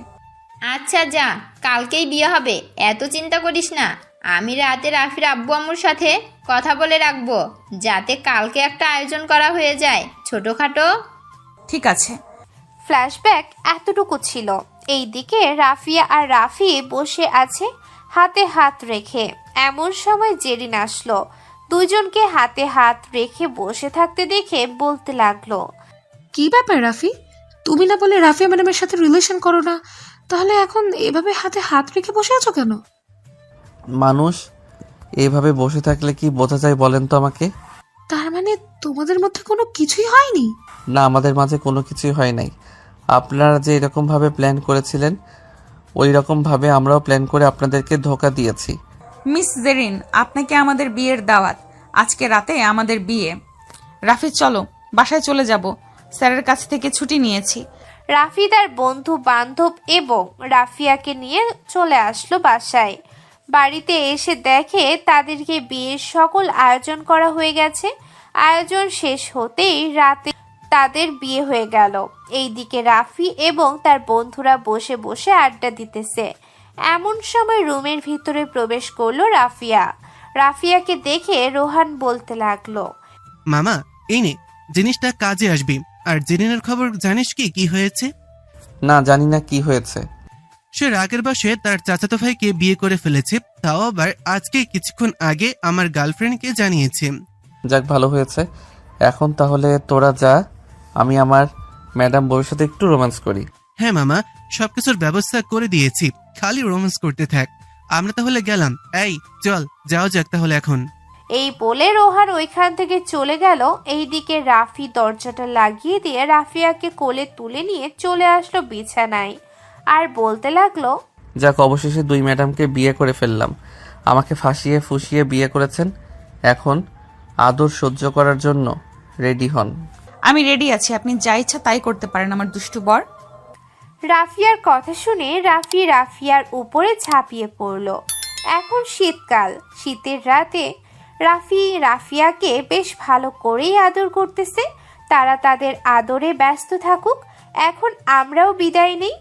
Speaker 11: আচ্ছা যা, কালকেই বিয়ে হবে, এত চিন্তা করিস না। আমি রাতে রাফির আব্বু আম্মুর সাথে কথা বলে রাখবো, যাতে কালকে একটা আয়োজন করা হয়ে যায় ছোটখাটো।
Speaker 6: ঠিক আছে।
Speaker 4: ফ্ল্যাশব্যাক এতটুকু ছিল। এইদিকে রাফিয়া আর রাফি বসে আছে হাতে হাত রেখে। এমন সময় জেরিন আসলো। দুজনকে হাতে হাত রেখে বসে থাকতে দেখে বলতে লাগলো,
Speaker 13: কি ব্যাপার রাফি? তুমি না বলে রাফিয়া ম্যাডামের সাথে রিলেশন করো না, তাহলে এখন এভাবে হাতে হাত রেখে বসে আছো কেন?
Speaker 1: মানুষ এইভাবে বসে থাকলে কি বোঝা যায় বলেন তো আমাকে?
Speaker 13: তার মানে তোমাদের মধ্যে কোনো কিছুই হয়নি?
Speaker 1: না, আমাদের মাঝে কোনো কিছুই হয় নাই। আপনারা যে এরকম ভাবে প্ল্যান করেছিলেন ওই রকম ভাবে আমরাও প্ল্যান করে আপনাদেরকে ধোকা দিয়েছি।
Speaker 6: মিস জেরিন, আপনাকে আমাদের বিয়ের দাওয়াত। আজকে রাতে আমাদের বিয়ে। রাফি চলো, বাসায় চলে যাব। স্যারের কাছ থেকে ছুটি নিয়েছি।
Speaker 4: রাফি তার বন্ধু বান্ধব এবং রাফিয়াকে নিয়ে চলে আসলো বাসায়। বাড়িতে এসে দেখে তাদেরকে বিয়ের সকল আয়োজন করা হয়ে গেছে। আয়োজন শেষ হতেই রাতে তাদের বিয়ে হয়ে গেল। এইদিকে রাফি এবং তার বন্ধুরা বসে বসে আড্ডা দিতেছে। এমন সময় রুমের ভিতরে প্রবেশ করলো রাফিয়া। রাফিয়াকে দেখে রোহান বলতে লাগলো,
Speaker 14: মামা এই নে, জিনিসটা কাজে আসবে। আর জেরিনের খবর জানিস কি কি হয়েছে?
Speaker 1: না, জানি না কি হয়েছে।
Speaker 14: সে রাগের বশে তার চাচাতো ভাইকে বিয়ে করে ফেলেছে, তাও আবার আজকে কিছুক্ষণ আগে আমার গার্লফ্রেন্ডকে জানিয়েছে।
Speaker 1: যাক, ভালো হয়েছে। এখন তাহলে তোরা যা, আমি আমার ম্যাডাম বউয়ের সাথে একটু রোম্যান্স করি।
Speaker 14: হ্যাঁ মামা, সবকিছুর ব্যবস্থা করে দিয়েছি, খালি রোম্যান্স করতে থাক। আমরা তাহলে গেলাম। এই চল, যাও যাক তাহলে এখন।
Speaker 4: এই বলে রোহান ওইখান থেকে চলে গেল। এইদিকে রাফি দরজাটা লাগিয়ে দিয়ে রাফিয়াকে কোলে তুলে নিয়ে চলে আসলো বিছানায় আর বলতে লাগলো,
Speaker 1: যাক, অবশেষে দুই ম্যাডামকে বিয়ে করে ফেললাম। আমাকে ফাঁসিয়ে ফুসিয়ে বিয়ে করেছেন, এখন আদর সহ্য করার জন্য রেডি হন।
Speaker 6: আমি রেডি আছি, আপনি যা ইচ্ছা তাই করতে পারেন আমার দুষ্টু বর।
Speaker 4: রাফিয়ার কথা শুনে রাফিয়ার উপরে ঝাঁপিয়ে পড়ল। এখন শীতকাল, শীতের রাতে রাফিয়াকে বেশ ভালো করেই আদর করতেছে। তারা তাদের আদরে ব্যস্ত থাকুক, এখন আমরাও বিদায় নেই।